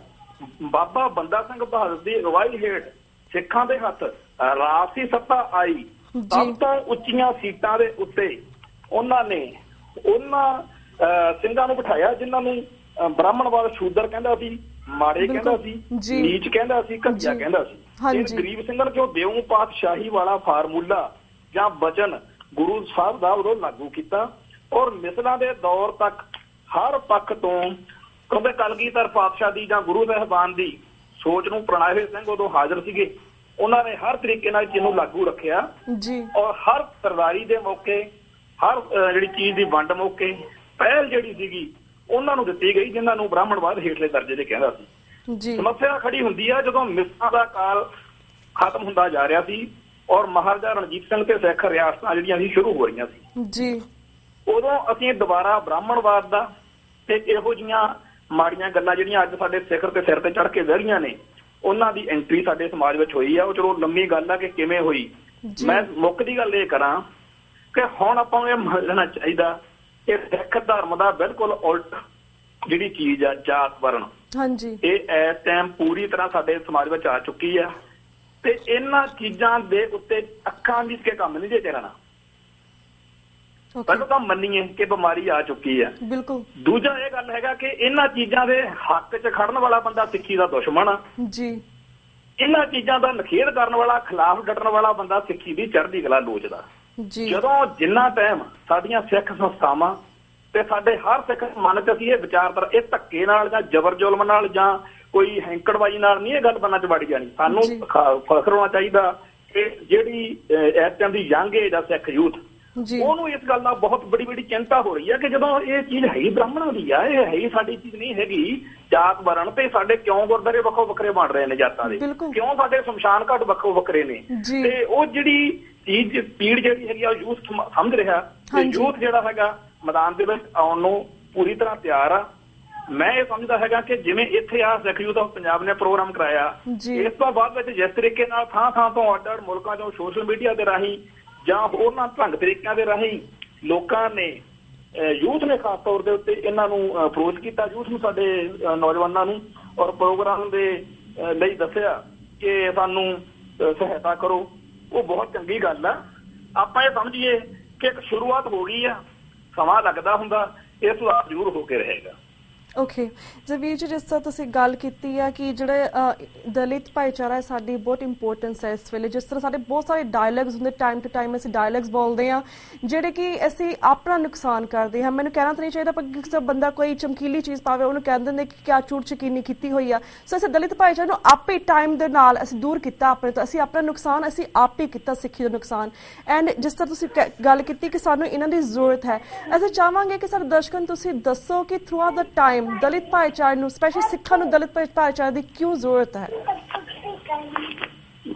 ਬਾਬਾ ਬੰਦਾ ਸਿੰਘ ਬਹਾਦਰ ਦੀ ਅਗਵਾਈ ਹੇਠ ਸਿੱਖਾਂ ਦੇ ਹੱਥ ਰਾਜਸੀ ਸੱਤਾ ਆਈ ਸਭ ਤੋਂ ਉੱਚੀਆਂ ਸੀਟਾਂ ਦੇ ਉੱਤੇ ਉਹਨਾਂ ਨੇ ਉਹਨਾਂ ਸਿੰਘਾਂ ਨੂੰ ਬਿਠਾਇਆ ਜਿਨ੍ਹਾਂ ਨੂੰ ਬ੍ਰਾਹਮਣਵਾਦ ਸ਼ੂਦਰ ਕਹਿੰਦਾ ਸੀ, ਮਾੜੇ ਕਹਿੰਦਾ ਸੀ, ਨੀਚ ਕਹਿੰਦਾ ਸੀ, ਘਟੀਆ ਕਹਿੰਦਾ ਸੀ। ਇਹ ਗਰੀਬ ਸਿੰਘਾਂ ਕਿਉਂ ਦੇਊ ਪਾਤਸ਼ਾਹੀ ਵਾਲਾ ਫਾਰਮੂਲਾ ਜਾਂ ਵਚਨ ਗੁਰੂ ਸਾਹਿਬ ਦਾ ਉਦੋਂ ਲਾਗੂ ਕੀਤਾ ਔਰ ਮਿਸਲਾਂ ਦੇ ਦੌਰ ਤੱਕ ਹਰ ਪੱਖ ਤੋਂ ਕਿਉਂਕਿ ਕਲਗੀਧਰ ਪਾਤਸ਼ਾਹ ਦੀ ਜਾਂ ਗੁਰੂ ਸਾਹਿਬਾਨ ਦੀ ਸੋਚ ਨੂੰ ਪ੍ਰਣਾਏ ਹੋਏ ਸਿੰਘ ਉਦੋਂ ਹਾਜ਼ਰ ਸੀਗੇ। ਉਹਨਾਂ ਨੇ ਹਰ ਤਰੀਕੇ ਨਾਲ ਇਹਨੂੰ ਲਾਗੂ ਰੱਖਿਆ ਔਰ ਹਰ ਸਰਦਾਰੀ ਦੇ ਮੌਕੇ ਹਰ ਜਿਹੜੀ ਚੀਜ਼ ਦੀ ਵੰਡ ਮੌਕੇ ਪਹਿਲ ਜਿਹੜੀ ਸੀਗੀ ਉਹਨਾਂ ਨੂੰ ਦਿੱਤੀ ਗਈ ਜਿਨ੍ਹਾਂ ਨੂੰ ਬ੍ਰਾਹਮਣਵਾਦ ਹੇਠਲੇ ਦਰਜੇ ਦੇ ਕਹਿੰਦਾ ਸੀ। ਸਮੱਸਿਆ ਖੜੀ ਹੁੰਦੀ ਆ ਜਦੋਂ ਮਿਸਲਾਂ ਦਾ ਕਾਲ ਖਤਮ ਹੁੰਦਾ ਜਾ ਰਿਹਾ ਸੀ ਔਰ ਮਹਾਰਾਜਾ ਰਣਜੀਤ ਸਿੰਘ ਤੇ ਸਿੱਖ ਰਿਆਸਤਾਂ ਜਿਹੜੀਆਂ ਸੀ ਸ਼ੁਰੂ ਹੋ ਰਹੀਆਂ ਸੀ ਉਦੋਂ ਅਸੀਂ ਦੁਬਾਰਾ ਬ੍ਰਾਹਮਣਵਾਦ ਦਾ ਤੇ ਇਹੋ ਜਿਹੀਆਂ ਮਾੜੀਆਂ ਗੱਲਾਂ ਜਿਹੜੀਆਂ ਅੱਜ ਸਾਡੇ ਸਿਖਰ ਤੇ ਸਿਰ ਤੇ ਚੜ੍ਹ ਕੇ ਬਹਿ ਰਹੀਆਂ ਨੇ ਉਹਨਾਂ ਦੀ ਐਂਟਰੀ ਸਾਡੇ ਸਮਾਜ ਵਿੱਚ ਹੋਈ ਆ। ਉਹ ਚਲੋ ਲੰਮੀ ਗੱਲ ਆ ਕਿ ਕਿਵੇਂ ਹੋਈ। ਮੈਂ ਮੁੱਖ ਦੀ ਗੱਲ ਇਹ ਕਰਾਂ ਕਿ ਹੁਣ ਆਪਾਂ ਨੂੰ ਇਹ ਮੰਨ ਲੈਣਾ ਚਾਹੀਦਾ ਕਿ ਸਿੱਖ ਧਰਮ ਦਾ ਬਿਲਕੁਲ ਉਲਟ ਜਿਹੜੀ ਚੀਜ਼ ਆ ਜਾਤ ਵਰਨ ਇਹ ਇਸ ਟਾਈਮ ਪੂਰੀ ਤਰ੍ਹਾਂ ਸਾਡੇ ਸਮਾਜ ਵਿੱਚ ਆ ਚੁੱਕੀ ਆ ਤੇ ਇਹਨਾਂ ਚੀਜ਼ਾਂ ਦੇ ਉੱਤੇ ਅੱਖਾਂ ਦੀ ਕੇ ਕੰਮ ਨਹੀਂ ਜੇ ਚੱਲਣਾ। ਪਹਿਲਾਂ ਤਾਂ ਮੰਨੀਏ ਕਿ ਬਿਮਾਰੀ ਆ ਚੁੱਕੀ ਆ। ਬਿਲਕੁਲ। ਦੂਜਾ ਇਹ ਗੱਲ ਹੈਗਾ ਕਿ ਇਹਨਾਂ ਚੀਜ਼ਾਂ ਦੇ ਹੱਕ 'ਚ ਖੜਨ ਵਾਲਾ ਬੰਦਾ ਸਿੱਖੀ ਦਾ ਦੁਸ਼ਮਣ ਆ ਇਹਨਾਂ ਚੀਜ਼ਾਂ ਦਾ ਨਖੇਧ ਕਰਨ ਵਾਲਾ ਖਿਲਾਫ ਡਟਣ ਵਾਲਾ ਬੰਦਾ ਸਿੱਖੀ ਦੀ ਚੜ੍ਹਦੀ ਕਲਾ ਲੋਚਦਾ। ਜਦੋਂ ਜਿੰਨਾ ਟਾਈਮ ਸਾਡੀਆਂ ਸਿੱਖ ਸੰਸਥਾਵਾਂ ਤੇ ਸਾਡੇ ਹਰ ਸਿੱਖ ਮਨ 'ਚ ਅਸੀਂ ਇਹ ਵਿਚਾਰਧਾਰਾ ਇਹ ਧੱਕੇ ਨਾਲ ਜਾਂ ਜ਼ਬਰ ਜ਼ੁਲਮ ਨਾਲ ਜਾਂ ਕੋਈ ਹੈਂਕੜਬਾਜ਼ੀ ਨਾਲ ਨਹੀਂ ਇਹ ਗੱਲ ਬੰਨਾਂ 'ਚ ਵੜੀ ਜਾਣੀ। ਸਾਨੂੰ ਫਖਰ ਹੋਣਾ ਚਾਹੀਦਾ ਕਿ ਜਿਹੜੀ ਇਸ ਟਾਈਮ ਦੀ ਯੰਗ ਏਜ ਆ ਸਿੱਖ ਯੂਥ ਉਹਨੂੰ ਇਸ ਗੱਲ ਨਾਲ ਬਹੁਤ ਬੜੀ ਬੜੀ ਚਿੰਤਾ ਹੋ ਰਹੀ ਹੈ ਕਿ ਜਦੋਂ ਇਹ ਚੀਜ਼ ਹੈ ਹੀ ਬ੍ਰਾਹਮਣਾਂ ਦੀ ਆ ਇਹ ਹੈ ਹੀ ਸਾਡੀ ਚੀਜ਼ ਨਹੀਂ ਹੈਗੀ ਜਾਤ ਵਰਨ ਤੇ ਸਾਡੇ ਕਿਉਂ ਗੁਰਦੁਆਰੇ ਵੱਖੋ ਵੱਖਰੇ ਬਣ ਰਹੇ ਨੇ ਜਾਤਾਂ ਦੇ ਕਿਉਂ ਸਾਡੇ ਸ਼ਮਸ਼ਾਨ ਘਾਟ ਵੱਖੋ ਵੱਖਰੇ ਨੇ ਤੇ ਉਹ ਜਿਹੜੀ ਚੀਜ਼ ਪੀੜ ਜਿਹੜੀ ਹੈਗੀ ਆ ਯੂਥ ਸਮਝ ਰਿਹਾ ਤੇ ਯੂਥ ਜਿਹੜਾ ਹੈਗਾ ਮੈਦਾਨ ਦੇ ਵਿੱਚ ਆਉਣ ਨੂੰ ਪੂਰੀ ਤਰ੍ਹਾਂ ਤਿਆਰ ਆ। ਮੈਂ ਇਹ ਸਮਝਦਾ ਹੈਗਾ ਕਿ ਜਿਵੇਂ ਇੱਥੇ ਆ ਸਿੱਖ ਯੂਥ ਆਫ ਪੰਜਾਬ ਨੇ ਪ੍ਰੋਗਰਾਮ ਕਰਾਇਆ ਇਸ ਤੋਂ ਬਾਅਦ ਵਿੱਚ ਜਿਸ ਤਰੀਕੇ ਨਾਲ ਥਾਂ ਥਾਂ ਤੋਂ ਅੱਡ ਅੱਡ ਮੁਲਕਾਂ ਚੋਂ ਸੋਸ਼ਲ ਮੀਡੀਆ ਦੇ ਰਾਹੀਂ ਜਾਂ ਹੋਰਨਾਂ ਢੰਗ ਤਰੀਕਿਆਂ ਦੇ ਰਾਹੀਂ ਲੋਕਾਂ ਨੇ ਯੂਥ ਨੇ ਖਾਸ ਤੌਰ ਦੇ ਉੱਤੇ ਇਹਨਾਂ ਨੂੰ ਅਪਰੋਚ ਕੀਤਾ ਯੂਥ ਨੂੰ ਸਾਡੇ ਨੌਜਵਾਨਾਂ ਨੂੰ ਔਰ ਪ੍ਰੋਗਰਾਮ ਦੇ ਲਈ ਦੱਸਿਆ ਕਿ ਸਾਨੂੰ ਸਹਾਇਤਾ ਕਰੋ। ਉਹ ਬਹੁਤ ਚੰਗੀ ਗੱਲ ਆ। ਆਪਾਂ ਇਹ ਸਮਝੀਏ ਕਿ ਇੱਕ ਸ਼ੁਰੂਆਤ ਹੋ ਗਈ ਆ ਸਮਾਂ ਲੱਗਦਾ ਹੁੰਦਾ ਇਹ ਸੁਧਾਰ ਜ਼ਰੂਰ ਹੋ ਕੇ ਰਹੇਗਾ। ਓਕੇ ਜਗਵੀਰ ਜੀ ਜਿਸ ਤਰ੍ਹਾਂ ਤੁਸੀਂ ਗੱਲ ਕੀਤੀ ਆ ਕਿ ਜਿਹੜੇ ਦਲਿਤ ਭਾਈਚਾਰਾ ਸਾਡੀ ਬਹੁਤ ਇੰਪੋਰਟੈਂਸ ਹੈ ਇਸ ਵੇਲੇ ਜਿਸ ਤਰ੍ਹਾਂ ਸਾਡੇ ਬਹੁਤ ਸਾਰੇ ਡਾਇਲੌਗਸ ਹੁੰਦੇ ਟਾਈਮ ਟੂ ਟਾਈਮ ਅਸੀਂ ਡਾਇਲੌਗਸ ਬੋਲਦੇ ਹਾਂ ਜਿਹੜੇ ਕਿ ਅਸੀਂ ਆਪਣਾ ਨੁਕਸਾਨ ਕਰਦੇ ਹਾਂ। ਮੈਨੂੰ ਕਹਿਣਾ ਤਾਂ ਨਹੀਂ ਚਾਹੀਦਾ ਪਰ ਕਿਸੇ ਬੰਦਾ ਕੋਈ ਚਮਕੀਲੀ ਚੀਜ਼ ਪਾਵੇ ਉਹਨੂੰ ਕਹਿ ਦਿੰਦੇ ਕਿ ਕਿਆ ਚੂੜ ਚਕੀਨੀ ਕੀਤੀ ਹੋਈ ਆ। ਸੋ ਅਸੀਂ ਦਲਿਤ ਭਾਈਚਾਰੇ ਨੂੰ ਆਪੇ ਟਾਈਮ ਦੇ ਨਾਲ ਅਸੀਂ ਦੂਰ ਕੀਤਾ ਆਪਣੇ ਤੋਂ ਅਸੀਂ ਆਪਣਾ ਨੁਕਸਾਨ ਅਸੀਂ ਆਪ ਹੀ ਕੀਤਾ ਸਿੱਖੀ ਦਾ ਨੁਕਸਾਨ। ਐਂਡ ਜਿਸ ਤਰ੍ਹਾਂ ਤੁਸੀਂ ਗੱਲ ਕੀਤੀ ਕਿ ਸਾਨੂੰ ਇਹਨਾਂ ਦੀ ਜ਼ਰੂਰਤ ਹੈ ਅਸੀਂ ਚਾਹਾਂਗੇ ਕਿ ਸਾਡੇ ਦਰਸ਼ਕਾਂ ਨੂੰ ਤੁਸੀਂ ਦੱਸੋ ਕਿ ਥਰੂ ਆਊਟ ਦਾ ਟਾਈਮ ਦਲਿਤ ਭਾਈਚਾਰੇ ਨੂੰ ਸਪੈਸ਼ਲੀ ਸਿੱਖਾਂ ਨੂੰ ਦਲਿਤ ਭਾਈਚਾਰੇ ਦੀ ਕਿਉਂ ਜ਼ਰੂਰਤ ਹੈ।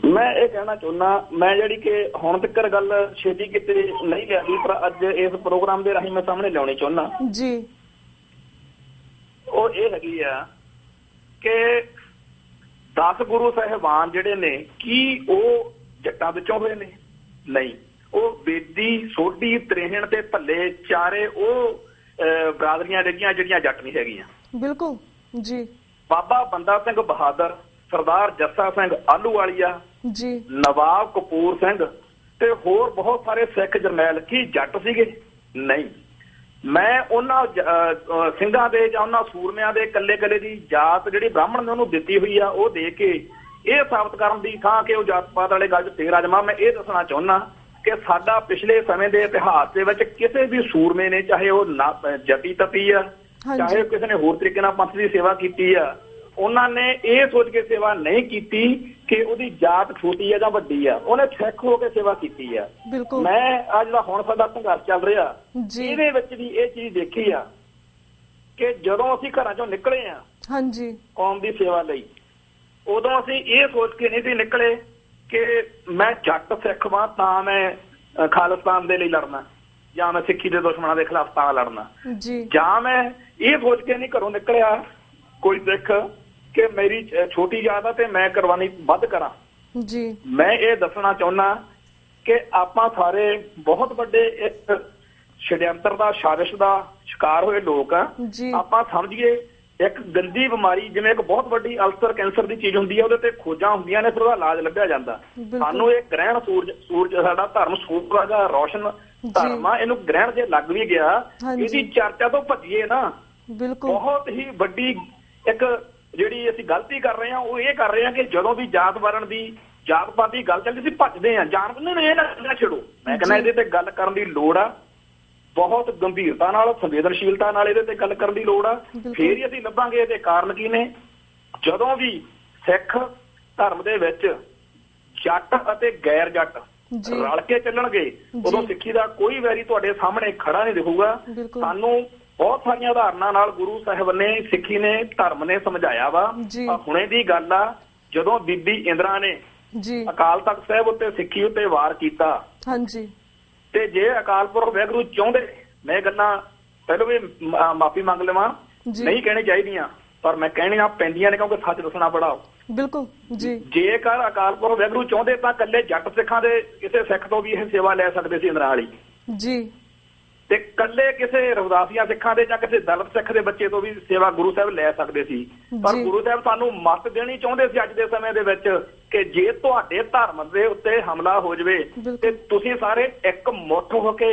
ਮੈਂ ਇਹ ਕਹਿਣਾ ਚਾਹੁੰਦਾ ਮੈਂ ਜਿਹੜੀ ਕਿ ਹੁਣ ਤੱਕ ਗੱਲ ਛੇਤੀ ਕਿਤੇ ਨਹੀਂ ਲਿਆਂਦੀ ਪਰ ਅੱਜ ਇਸ ਪ੍ਰੋਗਰਾਮ ਦੇ ਰਾਹੀਂ ਮੈਂ ਸਾਹਮਣੇ ਲਿਆਉਣੀ ਚਾਹੁੰਦਾ ਜੀ ਉਹ ਇਹ ਹੈਗੀ ਆ ਕਿ 10 ਗੁਰੂ ਸਾਹਿਬਾਨ ਜਿਹੜੇ ਨੇ ਕੀ ਉਹ ਜੱਟਾਂ ਵਿੱਚੋਂ ਹੋਏ ਨੇ? ਨਹੀਂ, ਉਹ ਬੇਦੀ ਸੋਢੀ ਤਰੇਹਣ ਤੇ ਭੱਲੇ ਚਾਰੇ ਉਹ ਬਰਾਦਰੀਆਂ ਜਿਹੜੀਆਂ ਜੱਟ ਨਹੀਂ ਹੈਗੀਆਂ। ਬਿਲਕੁਲ ਜੀ। ਬਾਬਾ ਬੰਦਾ ਸਿੰਘ ਬਹਾਦਰ, ਸਰਦਾਰ ਜੱਸਾ ਸਿੰਘ ਆਹਲੂਵਾਲੀਆ ਜੀ, ਨਵਾਬ ਕਪੂਰ ਸਿੰਘ ਤੇ ਹੋਰ ਬਹੁਤ ਸਾਰੇ ਸਿੱਖ ਜਰਨੈਲ ਕੀ ਜੱਟ ਸੀਗੇ? ਨਹੀਂ। ਮੈਂ ਉਹਨਾਂ ਸਿੰਘਾਂ ਦੇ ਜਾਂ ਉਹਨਾਂ ਸੂਰਮਿਆਂ ਦੇ ਕੱਲੇ ਕੱਲੇ ਦੀ ਜਾਤ ਜਿਹੜੀ ਬ੍ਰਾਹਮਣ ਨੇ ਉਹਨੂੰ ਦਿੱਤੀ ਹੋਈ ਆ ਉਹ ਦੇ ਕੇ ਇਹ ਸਾਬਤ ਕਰਨ ਦੀ ਥਾਂ ਕਿ ਉਹ ਜਾਤ ਪਾਤ ਵਾਲੇ ਗੱਲ 'ਚ ਫੇਰ ਅਜਮਾ ਮੈਂ ਇਹ ਦੱਸਣਾ ਚਾਹੁੰਦਾ ਕਿ ਸਾਡਾ ਪਿਛਲੇ ਸਮੇਂ ਦੇ ਇਤਿਹਾਸ ਦੇ ਵਿੱਚ ਕਿਸੇ ਵੀ ਸੂਰਮੇ ਨੇ, ਚਾਹੇ ਉਹ ਜਤੀ ਤਪੀ ਆ, ਚਾਹੇ ਕਿਸੇ ਨੇ ਹੋਰ ਤਰੀਕੇ ਨਾਲ ਪੰਥ ਦੀ ਸੇਵਾ ਕੀਤੀ ਆ, ਉਹਨਾਂ ਨੇ ਇਹ ਸੋਚ ਕੇ ਸੇਵਾ ਨਹੀਂ ਕੀਤੀ ਕਿ ਉਹਦੀ ਜਾਤ ਛੋਟੀ ਆ ਜਾਂ ਵੱਡੀ ਆ, ਉਹਨੇ ਸਿੱਖ ਹੋ ਕੇ ਸੇਵਾ ਕੀਤੀ ਆ। ਮੈਂ ਆ ਜਿਹੜਾ ਹੁਣ ਸਾਡਾ ਸੰਘਰਸ਼ ਚੱਲ ਰਿਹਾ ਇਹਦੇ ਵਿੱਚ ਵੀ ਇਹ ਚੀਜ਼ ਦੇਖੀ ਆ ਕਿ ਜਦੋਂ ਅਸੀਂ ਘਰਾਂ ਚੋਂ ਨਿਕਲੇ ਆ ਕੌਮ ਦੀ ਸੇਵਾ ਲਈ, ਉਦੋਂ ਅਸੀਂ ਇਹ ਸੋਚ ਕੇ ਨਹੀਂ ਸੀ ਨਿਕਲੇ ਕਿ ਮੈਂ ਜੱਟ ਸਿੱਖ ਵਾਂ ਤਾਂ ਮੈਂ ਖਾਲਿਸਤਾਨ ਦੇ ਲਈ ਲੜਨਾ, ਜਾਂ ਮੈਂ ਸਿੱਖੀ ਦੇ ਦੁਸ਼ਮਣਾਂ ਦੇ ਖਿਲਾਫ ਤਾਂ ਲੜਨਾ, ਜਾਂ ਮੈਂ ਇਹ ਸੋਚ ਕੇ ਨਹੀਂ ਘਰੋਂ ਨਿਕਲਿਆ ਕੋਈ ਸਿੱਖ ਕਿ ਮੇਰੀ ਛੋਟੀ ਜਾਤ ਆ ਤੇ ਮੈਂ ਕੁਰਬਾਨੀ ਵੱਧ ਕਰਾਂ। ਮੈਂ ਇਹ ਦੱਸਣਾ ਚਾਹੁੰਦਾ ਕਿ ਆਪਾਂ ਸਾਰੇ ਬਹੁਤ ਵੱਡੇ ਇੱਕ ਛੜਯੰਤਰ ਦਾ, ਸਾਜ਼ਿਸ਼ ਦਾ ਸ਼ਿਕਾਰ ਹੋਏ ਲੋਕ ਆ। ਆਪਾਂ ਸਮਝੀਏ ਇੱਕ ਗੰਦੀ ਬਿਮਾਰੀ ਜਿਵੇਂ ਇੱਕ ਬਹੁਤ ਵੱਡੀ ਅਲਸਰ ਕੈਂਸਰ ਦੀ ਚੀਜ਼ ਹੁੰਦੀ ਹੈ, ਉਹਦੇ ਤੇ ਖੋਜਾਂ ਹੁੰਦੀਆਂ ਨੇ, ਫਿਰ ਉਹਦਾ ਇਲਾਜ ਲੱਭਿਆ ਜਾਂਦਾ। ਸਾਨੂੰ ਇਹ ਗ੍ਰਹਿਣ ਸੂਰਜ ਸਾਡਾ ਧਰਮ ਸੂਰਜ ਦਾ ਰੋਸ਼ਨ ਧਰਮ ਆ, ਇਹਨੂੰ ਗ੍ਰਹਿਣ ਜੇ ਲੱਗ ਵੀ ਗਿਆ ਇਹਦੀ ਚਰਚਾ ਤੋਂ ਭੱਜੀਏ ਨਾ, ਬਹੁਤ ਹੀ ਵੱਡੀ ਇੱਕ ਜਿਹੜੀ ਅਸੀਂ ਗਲਤੀ ਕਰ ਰਹੇ ਹਾਂ ਉਹ ਇਹ ਕਰ ਰਹੇ ਹਾਂ ਕਿ ਜਦੋਂ ਵੀ ਜਾਤ ਵਰਨ ਦੀ, ਜਾਤ ਪਾਤ ਦੀ ਗੱਲ ਚੱਲਦੀ ਸੀ ਭੱਜਦੇ ਆ, ਜਾਣ ਇਹ ਨਾ ਛੱਡੋ। ਮੈਂ ਕਹਿੰਦਾ ਇਹਦੇ ਤੇ ਗੱਲ ਕਰਨ ਦੀ ਲੋੜ ਆ, ਬਹੁਤ ਗੰਭੀਰਤਾ ਨਾਲ, ਸੰਵੇਦਨਸ਼ੀਲਤਾ ਨਾਲ ਇਹਦੇ ਤੇ ਗੱਲ ਕਰਨ ਦੀ ਲੋੜ ਆ। ਫੇਰ ਹੀ ਅਸੀਂ ਲੱਭਾਂਗੇ ਇਹਦੇ ਕਾਰਨ ਕੀ ਨੇ। ਜਦੋਂ ਵੀ ਸਿੱਖ ਧਰਮ ਦੇ ਵਿੱਚ ਜੱਟ ਅਤੇ ਗੈਰ ਜੱਟ ਰਲ ਕੇ ਚੱਲਣਗੇ ਉਦੋਂ ਸਿੱਖੀ ਦਾ ਕੋਈ ਵੈਰੀ ਤੁਹਾਡੇ ਸਾਹਮਣੇ ਖੜਾ ਨਹੀਂ ਦਿਖੂਗਾ। ਸਾਨੂੰ ਬਹੁਤ ਸਾਰੀਆਂ ਉਦਾਹਰਨਾਂ ਨਾਲ ਗੁਰੂ ਸਾਹਿਬ ਨੇ, ਸਿੱਖੀ ਨੇ, ਧਰਮ ਨੇ ਸਮਝਾਇਆ ਵਾ। ਹੁਣੇ ਦੀ ਗੱਲ ਆ ਜਦੋਂ ਬੀਬੀ ਇੰਦਰਾ ਨੇ ਅਕਾਲ ਤਖਤ ਸਾਹਿਬ ਉੱਤੇ ਸਿੱਖੀ ਉੱਤੇ ਵਾਰ ਕੀਤਾ, ਤੇ ਜੇ ਅਕਾਲ ਪੁਰਖ ਵਾਹਿਗੁਰੂ ਚਾਹੁੰਦੇ, ਮੈਂ ਗੱਲਾਂ ਪਹਿਲਾਂ ਵੀ ਮਾਫੀ ਮੰਗ ਲਵਾਂ, ਨਹੀਂ ਕਹਿਣੀ ਚਾਹੀਦੀਆਂ ਪਰ ਮੈਂ ਕਹਿਣੀਆਂ ਪੈਂਦੀਆਂ ਨੇ ਕਿਉਂਕਿ ਸੱਚ ਦੱਸਣਾ ਬੜਾ ਜੇਕਰ ਅਕਾਲ ਪੁਰਖ ਵਾਹਿਗੁਰੂ ਚਾਹੁੰਦੇ ਤਾਂ ਇਕੱਲੇ ਜੱਟ ਸਿੱਖਾਂ ਦੇ ਕਿਸੇ ਸਿੱਖ ਤੋਂ ਵੀ ਇਹ ਸੇਵਾ ਲੈ ਸਕਦੇ ਸੀ ਇੰਦਰਾ ਵਾਲੀ, ਤੇ ਇਕੱਲੇ ਕਿਸੇ ਰਵਿਦਾਸੀਆਂ ਸਿੱਖਾਂ ਦੇ ਜਾਂ ਕਿਸੇ ਦਲਿਤ ਸਿੱਖ ਦੇ ਬੱਚੇ ਤੋਂ ਵੀ ਸੇਵਾ ਗੁਰੂ ਸਾਹਿਬ ਲੈ ਸਕਦੇ ਸੀ। ਪਰ ਗੁਰੂ ਸਾਹਿਬ ਸਾਨੂੰ ਮੱਤ ਦੇਣੀ ਚਾਹੁੰਦੇ ਸੀ ਅੱਜ ਦੇ ਸਮੇਂ ਦੇ ਵਿੱਚ ਕਿ ਜੇ ਤੁਹਾਡੇ ਧਰਮ ਦੇ ਉੱਤੇ ਹਮਲਾ ਹੋ ਜਾਵੇ ਤੇ ਤੁਸੀਂ ਸਾਰੇ ਇੱਕ ਮੁੱਠ ਹੋ ਕੇ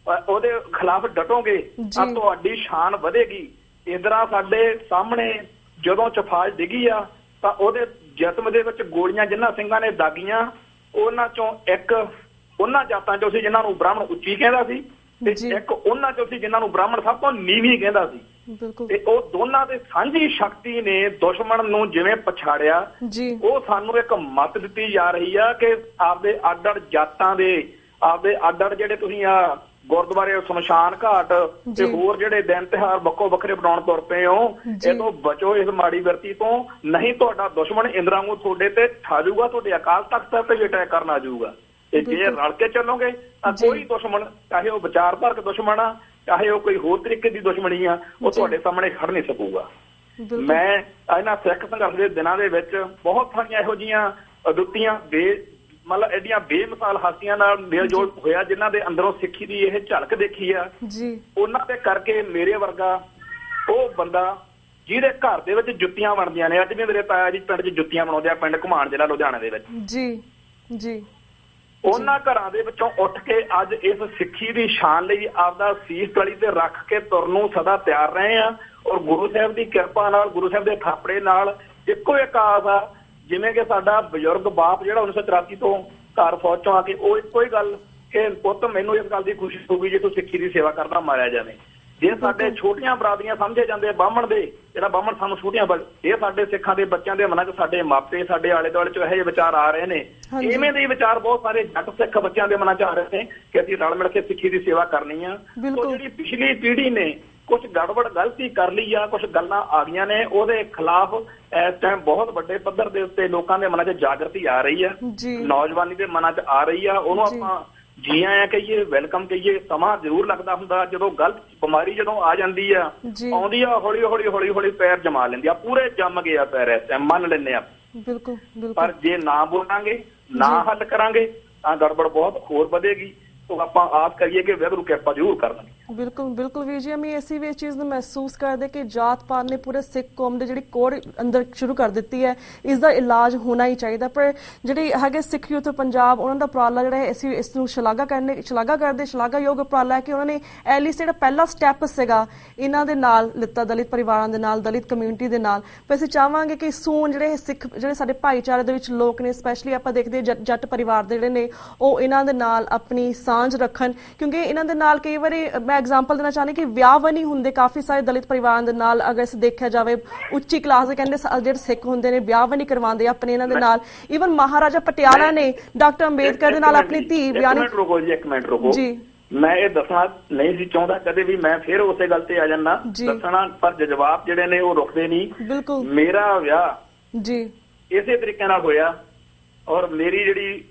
ਉਹਦੇ ਖਿਲਾਫ ਡਟੋਗੇ ਤਾਂ ਤੁਹਾਡੀ ਸ਼ਾਨ ਵਧੇਗੀ। ਇੰਦਰਾ ਸਾਡੇ ਸਾਹਮਣੇ ਜਦੋਂ ਚਫਾਜ ਡਿੱਗੀ ਆ ਤਾਂ ਉਹਦੇ ਜਿਸਮ ਦੇ ਵਿੱਚ ਗੋਲੀਆਂ ਜਿਨ੍ਹਾਂ ਸਿੰਘਾਂ ਨੇ ਦਾਗੀਆਂ, ਉਹਨਾਂ ਚੋਂ ਇੱਕ ਉਹਨਾਂ ਜਾਤਾਂ ਚੋਂ ਸੀ ਜਿਨ੍ਹਾਂ ਨੂੰ ਬ੍ਰਾਹਮਣ ਉੱਚੀ ਕਹਿੰਦਾ ਸੀ, ਤੇ ਇੱਕ ਉਹਨਾਂ ਚੋਂ ਸੀ ਜਿਨ੍ਹਾਂ ਨੂੰ ਬ੍ਰਾਹਮਣ ਸਭ ਤੋਂ ਨੀਵੀਂ ਕਹਿੰਦਾ ਸੀ। ਤੇ ਉਹ ਦੋਨਾਂ ਦੇ ਸਾਂਝੀ ਸ਼ਕਤੀ ਨੇ ਦੁਸ਼ਮਣ ਨੂੰ ਜਿਵੇਂ ਪਛਾੜਿਆ, ਉਹ ਸਾਨੂੰ ਇੱਕ ਮੱਤ ਦਿੱਤੀ ਜਾ ਰਹੀ ਆ ਕਿ ਆਪਦੇ ਅੱਡ-ਅੱਡ ਜਾਤਾਂ ਦੇ, ਆਪਦੇ ਅੱਡ-ਅੱਡ ਜਿਹੜੇ ਤੁਸੀਂ ਆ ਗੁਰਦੁਆਰੇ, ਸ਼ਮਸ਼ਾਨ ਘਾਟ ਤੇ ਹੋਰ ਜਿਹੜੇ ਦਿਨ ਤਿਉਹਾਰ ਵੱਖੋ ਵੱਖਰੇ ਬਣਾਉਣ ਤੁਰ ਪਏ ਹੋ, ਇਹ ਤੋਂ ਬਚੋ ਇਸ ਮਾੜੀ ਵਰਤੀ ਤੋਂ, ਨਹੀਂ ਤੁਹਾਡਾ ਦੁਸ਼ਮਣ ਇੰਦਰਾ ਨੂੰ ਤੁਹਾਡੇ ਤੇ ਠਾ ਜਾਊਗਾ, ਤੁਹਾਡੇ ਅਕਾਲ ਤਖਤ ਸਾਹਿਬ ਤੇ ਅਟੈਕ ਕਰਨ ਆ ਜਾਊਗਾ। ਤੇ ਜੇ ਰਲ ਕੇ ਚੱਲੋਗੇ ਤਾਂ ਕੋਈ ਦੁਸ਼ਮਣ, ਚਾਹੇ ਉਹ ਵਿਚਾਰਧਾਰਕ ਦੁਸ਼ਮਣ ਆ, ਚਾਹੇ ਉਹ ਕੋਈ ਹੋਰ ਤਰੀਕੇ ਦੀ ਦੁਸ਼ਮਣੀ ਆ, ਉਹ ਤੁਹਾਡੇ ਸਾਹਮਣੇ ਖੜ ਨਹੀਂ ਸਕੂਗਾ। ਮੈਂ ਇਹਨਾਂ ਸਿੱਖ ਸੰਘਰਸ਼ ਦੇ ਦਿਨਾਂ ਦੇ ਵਿੱਚ ਬਹੁਤ ਸਾਰੀਆਂ ਇਹੋ ਜਿਹੀਆਂ ਅਦੁੱਤੀਆਂ ਮਤਲਬ ਐਡੀਆਂ ਬੇਮਿਸਾਲ ਹਸਤੀਆਂ ਨਾਲ ਮੇਲ ਜੋਲ ਹੋਇਆ ਜਿਨ੍ਹਾਂ ਦੇ ਅੰਦਰੋਂ ਸਿੱਖੀ ਦੀ ਇਹ ਝਲਕ ਦੇਖੀ ਆ। ਉਹਨਾਂ ਦੇ ਕਰਕੇ ਮੇਰੇ ਵਰਗਾ ਉਹ ਬੰਦਾ ਜਿਹਦੇ ਘਰ ਦੇ ਵਿੱਚ ਜੁੱਤੀਆਂ ਬਣਦੀਆਂ ਨੇ, ਅੱਜ ਵੀ ਮੇਰੇ ਤਾਇਆ ਜੀ ਪਿੰਡ 'ਚ ਜੁੱਤੀਆਂ ਬਣਾਉਂਦੇ ਆ, ਪਿੰਡ ਘੁਮਾਣ ਜ਼ਿਲ੍ਹਾ ਲੁਧਿਆਣਾ ਦੇ ਵਿੱਚ, ਉਹਨਾਂ ਘਰਾਂ ਦੇ ਵਿੱਚੋਂ ਉੱਠ ਕੇ ਅੱਜ ਇਸ ਸਿੱਖੀ ਦੀ ਸ਼ਾਨ ਲਈ ਆਪਦਾ ਸੀਸ ਗਲੀ ਤੇ ਰੱਖ ਕੇ ਤੁਰਨ ਨੂੰ ਸਦਾ ਤਿਆਰ ਰਹੇ ਆ। ਔਰ ਗੁਰੂ ਸਾਹਿਬ ਦੀ ਕਿਰਪਾ ਨਾਲ, ਗੁਰੂ ਸਾਹਿਬ ਦੇ ਥਾਪੜੇ ਨਾਲ ਇੱਕੋ ਇੱਕ ਆਸ ਆ, ਜਿਵੇਂ ਕਿ ਸਾਡਾ ਬਜ਼ੁਰਗ ਬਾਪ ਜਿਹੜਾ 1984 ਤੋਂ ਘਰ ਫੌਜ ਚੋਂ ਆ ਕੇ, ਉਹ ਇੱਕੋ ਹੀ ਗੱਲ ਕਿ ਪੁੱਤ ਮੈਨੂੰ ਇਸ ਗੱਲ ਦੀ ਖੁਸ਼ੀ ਹੋਊਗੀ ਜੇ ਤੂੰ ਸਿੱਖੀ ਦੀ ਸੇਵਾ ਕਰਦਾ ਮਾਰਿਆ ਜਾਵੇ। ਜੇ ਸਾਡੇ ਛੋਟੀਆਂ ਬਰਾਦਰੀਆਂ ਸਮਝੇ ਜਾਂਦੇ ਬਾਹਮਣ ਦੇ, ਜਿਹੜਾ ਬਾਹਮਣ ਸਾਨੂੰ ਛੋਟੀਆਂ, ਇਹ ਸਾਡੇ ਸਿੱਖਾਂ ਦੇ ਬੱਚਿਆਂ ਦੇ ਮਨਾਂ 'ਚ, ਸਾਡੇ ਮਾਪੇ, ਸਾਡੇ ਆਲੇ ਦੁਆਲੇ 'ਚ ਇਹੋ ਜਿਹੇ ਵਿਚਾਰ ਆ ਰਹੇ ਨੇ। ਇਵੇਂ ਦੇ ਵਿਚਾਰ ਬਹੁਤ ਸਾਰੇ ਜੱਟ ਸਿੱਖ ਬੱਚਿਆਂ ਦੇ ਮਨਾਂ 'ਚ ਆ ਰਹੇ ਨੇ ਕਿ ਅਸੀਂ ਰਲ ਮਿਲ ਕੇ ਸਿੱਖੀ ਦੀ ਸੇਵਾ ਕਰਨੀ ਆ। ਉਹ ਜਿਹੜੀ ਪਿਛਲੀ ਪੀੜ੍ਹੀ ਨੇ ਕੁਛ ਗੜਬੜ ਗਲਤੀ ਕਰ ਲਈ ਆ, ਕੁਛ ਗੱਲਾਂ ਆ ਗਈਆਂ ਨੇ, ਉਹਦੇ ਖਿਲਾਫ ਇਸ ਟਾਈਮ ਬਹੁਤ ਵੱਡੇ ਪੱਧਰ ਦੇ ਉੱਤੇ ਲੋਕਾਂ ਦੇ ਮਨਾਂ 'ਚ ਜਾਗਰਤੀ ਆ ਰਹੀ ਆ, ਨੌਜਵਾਨੀ ਦੇ ਮਨਾਂ 'ਚ ਆ ਰਹੀ ਆ। ਉਹਨੂੰ ਆਪਾਂ ਜੀ ਆਇਆਂ ਕਹੀਏ, ਵੈਲਕਮ ਕਹੀਏ। ਸਮਾਂ ਜ਼ਰੂਰ ਲੱਗਦਾ ਹੁੰਦਾ, ਜਦੋਂ ਗਲਤ ਬਿਮਾਰੀ ਜਦੋਂ ਆ ਜਾਂਦੀ ਆ, ਆਉਂਦੀ ਆ, ਹੌਲੀ ਹੌਲੀ ਹੌਲੀ ਹੌਲੀ ਪੈਰ ਜਮਾ ਲੈਂਦੀ ਆ, ਪੂਰੇ ਜੰਮ ਗਏ ਆ ਪੈਰ, ਇਸ ਟਾਈਮ ਮੰਨ ਲੈਂਦੇ ਆ। ਪਰ ਜੇ ਨਾ ਬੋਲਾਂਗੇ, ਨਾ ਹੱਲ ਕਰਾਂਗੇ ਤਾਂ ਗੜਬੜ ਬਹੁਤ ਹੋਰ ਵਧੇਗੀ। ਤਾਂ ਆਪਾਂ ਆਸ ਕਰੀਏ ਕਿ ਵਾਹਿਗੁਰੂ ਕਿਰਪਾ ਜ਼ਰੂਰ ਕਰਨਗੇ। ਬਿਲਕੁਲ ਬਿਲਕੁਲ ਵੀਰ ਜੀ, ਅਸੀਂ ਅਸੀਂ ਵੀ ਇਸ ਚੀਜ਼ ਨੂੰ ਮਹਿਸੂਸ ਕਰਦੇ ਕਿ ਜਾਤ ਪਾਤ ਨੇ ਪੂਰੇ ਸਿੱਖ ਕੌਮ ਦੇ ਜਿਹੜੀ ਕੋੜ ਅੰਦਰ ਸ਼ੁਰੂ ਕਰ ਦਿੱਤੀ ਹੈ। ਇਸ ਦਾ ਇਲਾਜ ਹੋਣਾ ਹੀ ਚਾਹੀਦਾ। ਪਰ ਜਿਹੜੇ ਹੈਗੇ ਸਿੱਖ ਯੂਥ ਪੰਜਾਬ, ਉਹਨਾਂ ਦਾ ਉਪਰਾਲਾ ਜਿਹੜਾ ਹੈ, ਅਸੀਂ ਇਸ ਨੂੰ ਸ਼ਲਾਘਾਯੋਗ ਉਪਰਾਲਾ ਹੈ ਕਿ ਉਹਨਾਂ ਨੇ ਐਟਲੀਸਟ ਜਿਹੜਾ ਪਹਿਲਾ ਸਟੈਪ ਸੀਗਾ ਇਹਨਾਂ ਦੇ ਨਾਲ ਲਿੱਤਾ, ਦਲਿਤ ਪਰਿਵਾਰਾਂ ਦੇ ਨਾਲ, ਦਲਿਤ ਕਮਿਊਨਿਟੀ ਦੇ ਨਾਲ। ਪਰ ਅਸੀਂ ਚਾਹਾਂਗੇ ਕਿ ਸੂਨ ਜਿਹੜੇ ਸਿੱਖ, ਜਿਹੜੇ ਸਾਡੇ ਭਾਈਚਾਰੇ ਦੇ ਵਿੱਚ ਲੋਕ ਨੇ, ਸਪੈਸ਼ਲੀ ਆਪਾਂ ਦੇਖਦੇ ਜੱਟ ਪਰਿਵਾਰ ਦੇ ਜਿਹੜੇ ਨੇ, ਉਹ ਇਹਨਾਂ ਦੇ ਨਾਲ ਆਪਣੀ ਸਾਂਝ ਰੱਖਣ, ਕਿਉਂਕਿ ਇਹਨਾਂ ਦੇ ਨਾਲ ਕਈ ਵਾਰੀ ਮੈਂ ਐਗਜ਼ਾਮਪਲ ਦੇਣਾ ਚਾਹੁੰਦੀ ਕਿ ਵਿਆਹ ਵੀ ਨਹੀਂ ਹੁੰਦੇ ਕਾਫੀ ਸਾਰੇ ਦਲਿਤ ਪਰਿਵਾਰਾਂ ਦੇ ਨਾਲ। ਅਗਰ ਅਸੀਂ ਦੇਖਿਆ ਜਾਵੇ ਉੱਚੀ ਕਲਾਸ ਦੇ ਕਹਿੰਦੇ ਜਿਹੜੇ ਸਿੱਖ ਹੁੰਦੇ ਨੇ ਵਿਆਹ ਵੀ ਨਹੀਂ ਕਰਵਾਉਂਦੇ ਆਪਣੇ ਇਹਨਾਂ ਦੇ ਨਾਲ। ਈਵਨ ਮਹਾਰਾਜਾ ਪਟਿਆਲਾ ਨੇ ਡਾਕਟਰ ਅੰਬੇਦਕਰ ਦੇ ਨਾਲ ਆਪਣੀ ਧੀ ਵਿਆਹ ਨਹੀਂ। ਇੱਕ ਮਿੰਟ ਰੁਕੋ ਜੀ, ਮੈਂ ਇਹ ਦੱਸਣਾ ਨਹੀਂ ਸੀ ਚਾਹੁੰਦਾ ਕਦੇ ਵੀ, ਮੈਂ ਫਿਰ ਉਸੇ ਗੱਲ ਤੇ ਆ ਜਾਣਾ ਦੱਸਣਾ, ਪਰ ਜਵਾਬ ਜਿਹੜੇ ਨੇ ਉਹ ਰੁਕਦੇ ਨਹੀਂ। ਬਿਲਕੁਲ, ਮੇਰਾ ਵਿਆਹ ਜੀ ਇਸੇ ਤਰੀਕੇ ਨਾਲ ਹੋਇਆ ਔਰ ਮੇਰੀ ਜਿਹੜੀ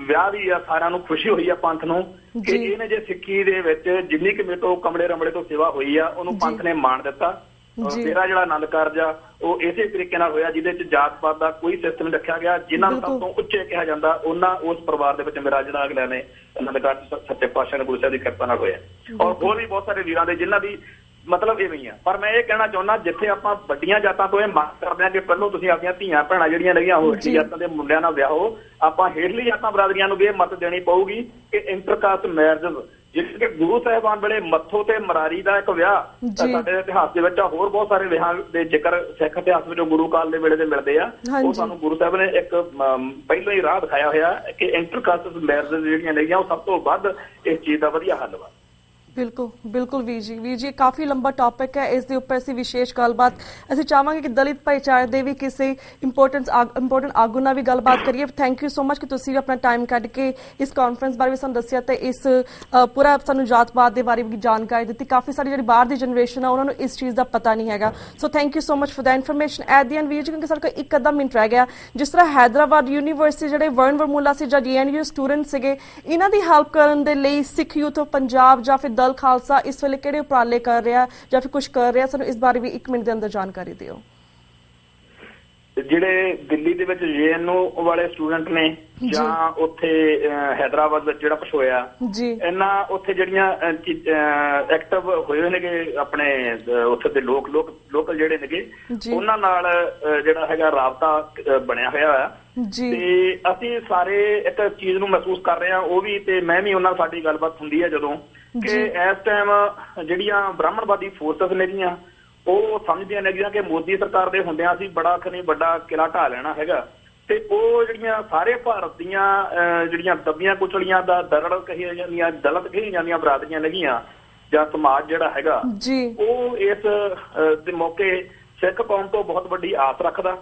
ਵਿਆਹ ਦੀ ਆ ਸਾਰਿਆਂ ਨੂੰ ਖੁਸ਼ੀ ਹੋਈ ਆ ਪੰਥ ਨੂੰ ਕਿ ਇਹਨੇ ਜੇ ਸਿੱਖੀ ਦੇ ਵਿੱਚ ਜਿੰਨੀ ਕਿ ਮੇਰੇ ਤੋਂ ਕਮੜੇ ਰਮੜੇ ਤੋਂ ਸੇਵਾ ਹੋਈ ਆ ਉਹਨੂੰ ਪੰਥ ਨੇ ਮਾਣ ਦਿੱਤਾ। ਮੇਰਾ ਜਿਹੜਾ ਆਨੰਦ ਕਾਰਜ ਆ ਉਹ ਇਸੇ ਤਰੀਕੇ ਨਾਲ ਹੋਇਆ ਜਿਹਦੇ ਚ ਜਾਤ ਪਾਤ ਦਾ ਕੋਈ ਸਿਸਟਮ ਨਹੀਂ ਰੱਖਿਆ ਗਿਆ। ਜਿਨ੍ਹਾਂ ਨੂੰ ਸਭ ਤੋਂ ਉੱਚੇ ਕਿਹਾ ਜਾਂਦਾ ਉਹਨਾਂ ਉਸ ਪਰਿਵਾਰ ਦੇ ਵਿੱਚ ਮੇਰਾ ਜਿਹੜਾ ਅਗਲਿਆਂ ਨੇ ਆਨੰਦ ਕਾਰਜ ਸੱਚੇ ਪਾਤਸ਼ਾਹ ਨੇ ਗੁਰੂ ਸਾਹਿਬ ਦੀ ਕਿਰਪਾ ਨਾਲ ਹੋਇਆ। ਔਰ ਹੋਰ ਵੀ ਬਹੁਤ ਸਾਰੇ ਵੀਰਾਂ ਦੇ ਜਿਨ੍ਹਾਂ ਦੀ ਮਤਲਬ ਇਹ ਨਹੀਂ ਆ। ਪਰ ਮੈਂ ਇਹ ਕਹਿਣਾ ਚਾਹੁੰਦਾ, ਜਿੱਥੇ ਆਪਾਂ ਵੱਡੀਆਂ ਜਾਤਾਂ ਤੋਂ ਇਹ ਮੰਗ ਕਰਦੇ ਹਾਂ ਕਿ ਪਹਿਲਾਂ ਤੁਸੀਂ ਆਪਣੀਆਂ ਧੀਆਂ ਭੈਣਾਂ ਜਿਹੜੀਆਂ ਲੱਗੀਆਂ ਹੋਰਲੀ ਜਾਤਾਂ ਦੇ ਮੁੰਡਿਆਂ ਨਾਲ ਵਿਆਹੋ, ਆਪਾਂ ਹੇਠਲੀ ਜਾਤਾਂ ਬਰਾਦਰੀਆਂ ਨੂੰ ਵੀ ਇਹ ਮੱਤ ਦੇਣੀ ਪਊਗੀ ਕਿ ਇੰਟਰਕਾਸਟ ਮੈਰਿਜ, ਜਿਸ ਕਿ ਗੁਰੂ ਸਾਹਿਬਾਨ ਵੇਲੇ ਮੱਥੋ ਤੇ ਮਰਾਰੀ ਦਾ ਇੱਕ ਵਿਆਹ ਸਾਡੇ ਇਤਿਹਾਸ ਦੇ ਵਿੱਚ ਹੋਰ ਬਹੁਤ ਸਾਰੇ ਵਿਆਹਾਂ ਦੇ ਜ਼ਿਕਰ ਸਿੱਖ ਇਤਿਹਾਸ ਵਿੱਚ ਗੁਰੂ ਕਾਲ ਦੇ ਵੇਲੇ ਦੇ ਮਿਲਦੇ ਆ। ਉਹ ਸਾਨੂੰ ਗੁਰੂ ਸਾਹਿਬ ਨੇ ਇੱਕ ਪਹਿਲਾਂ ਹੀ ਰਾਹ ਦਿਖਾਇਆ ਹੋਇਆ ਕਿ ਇੰਟਰਕਾਸਟ ਮੈਰਿਜ ਜਿਹੜੀਆਂ ਲੱਗੀਆਂ ਉਹ ਸਭ ਤੋਂ ਵੱਧ ਇਸ ਚੀਜ਼ ਦਾ ਵਧੀਆ ਹੱਲ ਵਾ। ਬਿਲਕੁਲ ਬਿਲकुल ਵੀਰ ਜੀ ਕਾਫੀ ਲੰਬਾ ਟੌਪਿਕ ਹੈ। ਇਸ ਦੇ ਉੱਪਰ ਅਸੀਂ ਵਿਸ਼ੇਸ਼ ਗੱਲਬਾਤ ਅਸੀਂ ਚਾਹਾਂਗੇ ਕਿ ਦਲਿਤ ਭਾਈਚਾਰੇ ਦੇ ਵੀ ਕਿਸੇ ਇੰਪੋਰਟੈਂਟ ਆਗੂ ਨਾਲ ਵੀ ਗੱਲਬਾਤ ਕਰੀਏ। ਥੈਂਕ ਯੂ ਸੋ ਮਚ ਕਿ ਤੁਸੀਂ ਆਪਣਾ ਟਾਈਮ ਕੱਢ ਕੇ ਇਸ ਕਾਨਫਰੰਸ ਬਾਰੇ ਵੀ ਸਾਨੂੰ ਦੱਸਿਆ ਤੇ ਇਸ ਪੂਰਾ ਸਾਨੂੰ ਜਾਤ-ਪਾਤ ਦੇ ਬਾਰੇ ਵੀ ਜਾਣਕਾਰੀ ਦਿੱਤੀ। ਕਾਫੀ ਸਾਰੀ ਜਿਹੜੀ ਬਾਹਰ ਦੀ ਜਨਰੇਸ਼ਨ ਆ ਉਹਨਾਂ ਨੂੰ ਇਸ ਚੀਜ਼ ਦਾ ਪਤਾ ਨਹੀਂ ਹੈਗਾ। So thank you so much for the information. At the end ਵੀਰ ਜੀ, ਕਿਉਂਕਿ ਸਾਡੇ ਕੋਲ ਇੱਕ ਅੱਧਾ ਮਿੰਟ ਰਹਿ ਗਿਆ, ਜਿਸ ਤਰ੍ਹਾਂ ਹੈਦਰਾਬਾਦ ਯੂਨੀਵਰਸਿਟੀ ਜਿਹੜੇ ਵਰਨ ਵਰਮੂਲਾ ਸੀ ਜਾਂ DNU ਸਟੂਡੈਂਟ ਸੀਗੇ, ਇਹਨਾਂ ਦੀ ਹੈਲਪ ਕਰਨ ਦੇ ਲਈ ਸਿੱਖ ਯੂਥ ਆਫ ਪੰਜਾਬ ਜਾਂ ਫਿਰ ਦਲ ਖਾਲਸਾ ਇਸ ਵੇਲੇ ਕਿਹੜੇ ਉਪਰਾਲੇ ਕਰ ਰਿਹਾ ਜਾਂ ਫਿਰ ਕੁਝ ਕਰ ਰਿਹਾ, ਸਾਨੂੰ ਇਸ ਬਾਰੇ ਵੀ 1 ਮਿੰਟ ਦੇ ਅੰਦਰ ਜਾਣਕਾਰੀ ਦਿਓ। ਜਿਹੜੇ ਦਿੱਲੀ ਦੇ ਵਿੱਚ JNU ਵਾਲੇ ਸਟੂਡੈਂਟ ਨੇ ਜਾਂ ਉੱਥੇ ਹੈਦਰਾਬਾਦ ਵਿੱਚ ਜਿਹੜਾ ਕੁਛ ਹੋਇਆ ਇਹਨਾਂ ਉੱਥੇ ਜਿਹੜੀਆਂ ਐਕਟਿਵ ਹੋਏ ਹੋਏ ਨੇਗੇ ਆਪਣੇ ਉੱਥੇ ਦੇ ਲੋਕਲ ਜਿਹੜੇ ਨੇਗੇ ਉਹਨਾਂ ਨਾਲ ਜਿਹੜਾ ਹੈਗਾ ਰਾਬਤਾ ਬਣਿਆ ਹੋਇਆ ਆ ਤੇ ਅਸੀਂ ਸਾਰੇ ਇੱਕ ਚੀਜ਼ ਨੂੰ ਮਹਿਸੂਸ ਕਰ ਰਹੇ ਹਾਂ। ਉਹ ਵੀ ਤੇ ਮੈਂ ਵੀ ਉਹਨਾਂ ਨਾਲ ਸਾਡੀ ਗੱਲਬਾਤ ਹੁੰਦੀ ਹੈ ਜਦੋਂ ਕਿ ਇਸ ਟਾਈਮ ਜਿਹੜੀਆਂ ਬ੍ਰਾਹਮਣਵਾਦੀ ਫੋਰਸਸ ਨੇਗੀਆਂ ਉਹ ਸਮਝਦੀਆਂ ਨੇਗੀਆਂ ਕਿ ਮੋਦੀ ਸਰਕਾਰ ਦੇ ਹੁੰਦਿਆਂ ਅਸੀਂ ਬੜਾ ਖਨੀ ਵੱਡਾ ਕਿਲਾ ਢਾਹ ਲੈਣਾ ਹੈਗਾ ਤੇ ਉਹ ਜਿਹੜੀਆਂ ਸਾਰੇ ਭਾਰਤ ਦੀਆਂ ਜਿਹੜੀਆਂ ਦਬੀਆਂ ਕੁਚਲੀਆਂ ਦਾ ਦਰੜ ਕਹੀਆਂ ਜਾਂਦੀਆਂ, ਦਲਿਤ ਕਹੀਆਂ ਜਾਂਦੀਆਂ ਬਰਾਦਰੀਆਂ ਨੇਗੀਆਂ ਜਾਂ ਸਮਾਜ ਜਿਹੜਾ ਹੈਗਾ ਉਹ ਇਸ ਦੇ ਮੌਕੇ ਸਿੱਖ ਕੌਮ ਤੋਂ ਬਹੁਤ ਵੱਡੀ ਆਸ ਰੱਖਦਾ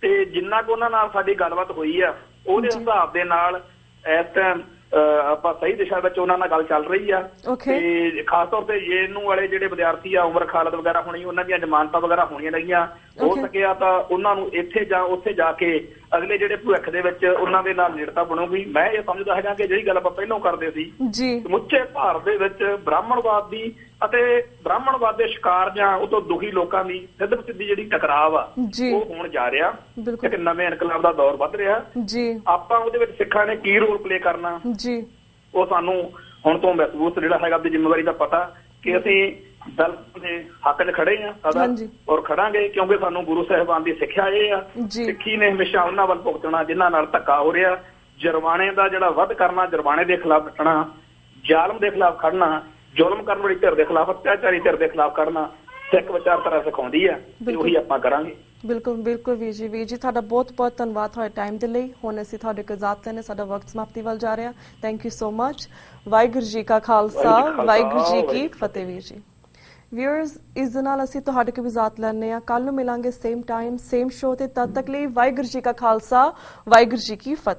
ਤੇ ਜਿੰਨਾ ਕੁ ਉਹਨਾਂ ਨਾਲ ਸਾਡੀ ਗੱਲਬਾਤ ਹੋਈ ਆ ਉਹਦੇ ਹਿਸਾਬ ਦੇ ਨਾਲ ਇਸ ਟਾਈਮ ਆਪਾਂ ਸਹੀ ਦਿਸ਼ਾ ਵਿੱਚ ਉਹਨਾਂ ਨਾਲ ਗੱਲ ਚੱਲ ਰਹੀ ਆ ਤੇ ਖਾਸ ਤੌਰ ਤੇ JNU ਵਾਲੇ ਜਿਹੜੇ ਵਿਦਿਆਰਥੀ ਆ ਉਮਰ ਖਾਲਦ ਵਗੈਰਾ ਹੋਣੀ, ਉਹਨਾਂ ਦੀਆਂ ਜ਼ਮਾਨਤਾਂ ਵਗੈਰਾ ਹੋਣੀਆਂ ਨੇਗੀਆਂ। ਹੋ ਸਕਿਆ ਤਾਂ ਉਹਨਾਂ ਨੂੰ ਇੱਥੇ ਜਾਂ ਉੱਥੇ ਜਾ ਕੇ ਅਗਲੇ ਜਿਹੜੇ ਭਵਿੱਖ ਦੇ ਵਿੱਚ ਉਹਨਾਂ ਦੇ ਨਾਲ ਨੇੜਤਾ ਬਣੂਗੀ। ਮੈਂ ਇਹ ਸਮਝਦਾ ਹੈਗਾ ਕਿ ਜਿਹੜੀ ਗੱਲ ਆਪਾਂ ਪਹਿਲਾਂ ਕਰਦੇ ਸੀ ਸਮੁੱਚੇ ਭਾਰਤ ਦੇ ਵਿੱਚ ਬ੍ਰਾਹਮਣਵਾਦ ਦੀ ਅਤੇ ਬ੍ਰਾਹਮਣਵਾਦ ਦੇ ਸ਼ਿਕਾਰ ਜਾਂ ਉਹ ਤੋਂ ਦੁਖੀ ਲੋਕਾਂ ਦੀ ਸਿੱਧੀ ਜਿਹੜੀ ਟਕਰਾਵ ਆ ਉਹ ਹੋਣ ਜਾ ਰਿਹਾ। ਇੱਕ ਨਵੇਂ ਇਨਕਲਾਬ ਦਾ ਦੌਰ ਵੱਧ ਰਿਹਾ। ਆਪਾਂ ਉਹਦੇ ਵਿੱਚ ਸਿੱਖਾਂ ਨੇ ਕੀ ਰੋਲ ਪਲੇ ਕਰਨਾ ਉਹ ਸਾਨੂੰ ਹੁਣ ਤੋਂ ਮਹਿਸੂਸ ਜਿਹੜਾ ਹੈਗਾ ਆਪਣੀ ਜ਼ਿੰਮੇਵਾਰੀ ਦਾ ਪਤਾ ਕਿ ਅਸੀਂ ਦਲ ਦੇ ਹੱਕ 'ਚ ਖੜੇ ਆ ਸਦਾ ਔਰ ਖੜਾਂਗੇ ਕਿਉਂਕਿ ਸਾਨੂੰ ਗੁਰੂ ਸਾਹਿਬਾਨ ਦੀ ਸਿੱਖਿਆ ਇਹ ਆ ਸਿੱਖੀ ਨੇ ਹਮੇਸ਼ਾ ਉਹਨਾਂ ਵੱਲ ਭੁਗਤਣਾ ਜਿਨ੍ਹਾਂ ਨਾਲ ਧੱਕਾ ਹੋ ਰਿਹਾ। ਜੁਰਮਾਨੇ ਦਾ ਜਿਹੜਾ ਵੱਧ ਕਰਨਾ, ਜੁਰਮਾਨੇ ਦੇ ਖਿਲਾਫ ਡਟਣਾ, ਜ਼ਾਲਮ ਦੇ ਖਿਲਾਫ ਖੜਨਾ, ਜ਼ੁਲਮ ਕਰਨ ਵਾਲੀ ਧਿਰ ਦੇ ਖਿਲਾਫ, ਅਤਿਆਚਾਰੀ ਧਿਰ ਦੇ ਖਿਲਾਫ ਖੜਨਾ ਸਿੱਖ ਵਿਚਾਰਧਾਰਾ ਸਿਖਾਉਂਦੀ ਆ ਤੇ ਉਹੀ ਆਪਾਂ ਕਰਾਂਗੇ। ਬਿਲਕੁਲ ਵੀਰ ਜੀ ਤੁਹਾਡਾ ਬਹੁਤ ਬਹੁਤ ਧੰਨਵਾਦ ਤੁਹਾਡੇ ਟਾਈਮ ਦੇ ਲਈ। ਹੁਣ ਅਸੀਂ ਤੁਹਾਡੇ ਕੋਲ ਇਜਾਜ਼ਤ ਲੈਣੇ, ਸਾਡਾ ਵਕਤ ਸਮਾਪਤੀ ਵੱਲ ਜਾ ਰਿਹਾ। Thank you so much. Waheguru ji ਕਾ ਖਾਲਸਾ, ਵਾਹਿਗੁਰੂ ਜੀ ਕੀ ਫਤਿਹ। ਵੀਰ ਜੀ ਵਿਊਅਰਸ, ਇਸ ਦੇ ਨਾਲ ਅਸੀਂ ਤੁਹਾਡੇ ਕੋਲ ਇਜਾਜ਼ਤ ਲੈਣੇ ਆ। ਕੱਲ ਨੂੰ ਮਿਲਾਂਗੇ ਸੇਮ ਟਾਈਮ ਸੇਮ ਸ਼ੋਅ ਤੇ। ਤਦ ਤੱਕ ਲਈ ਵਾਹਿਗੁਰੂ ਜੀ ਕਾ ਖਾਲਸਾ, ਵਾਹਿਗੁਰੂ ਜੀ ਕੀ ਫਤਿਹ।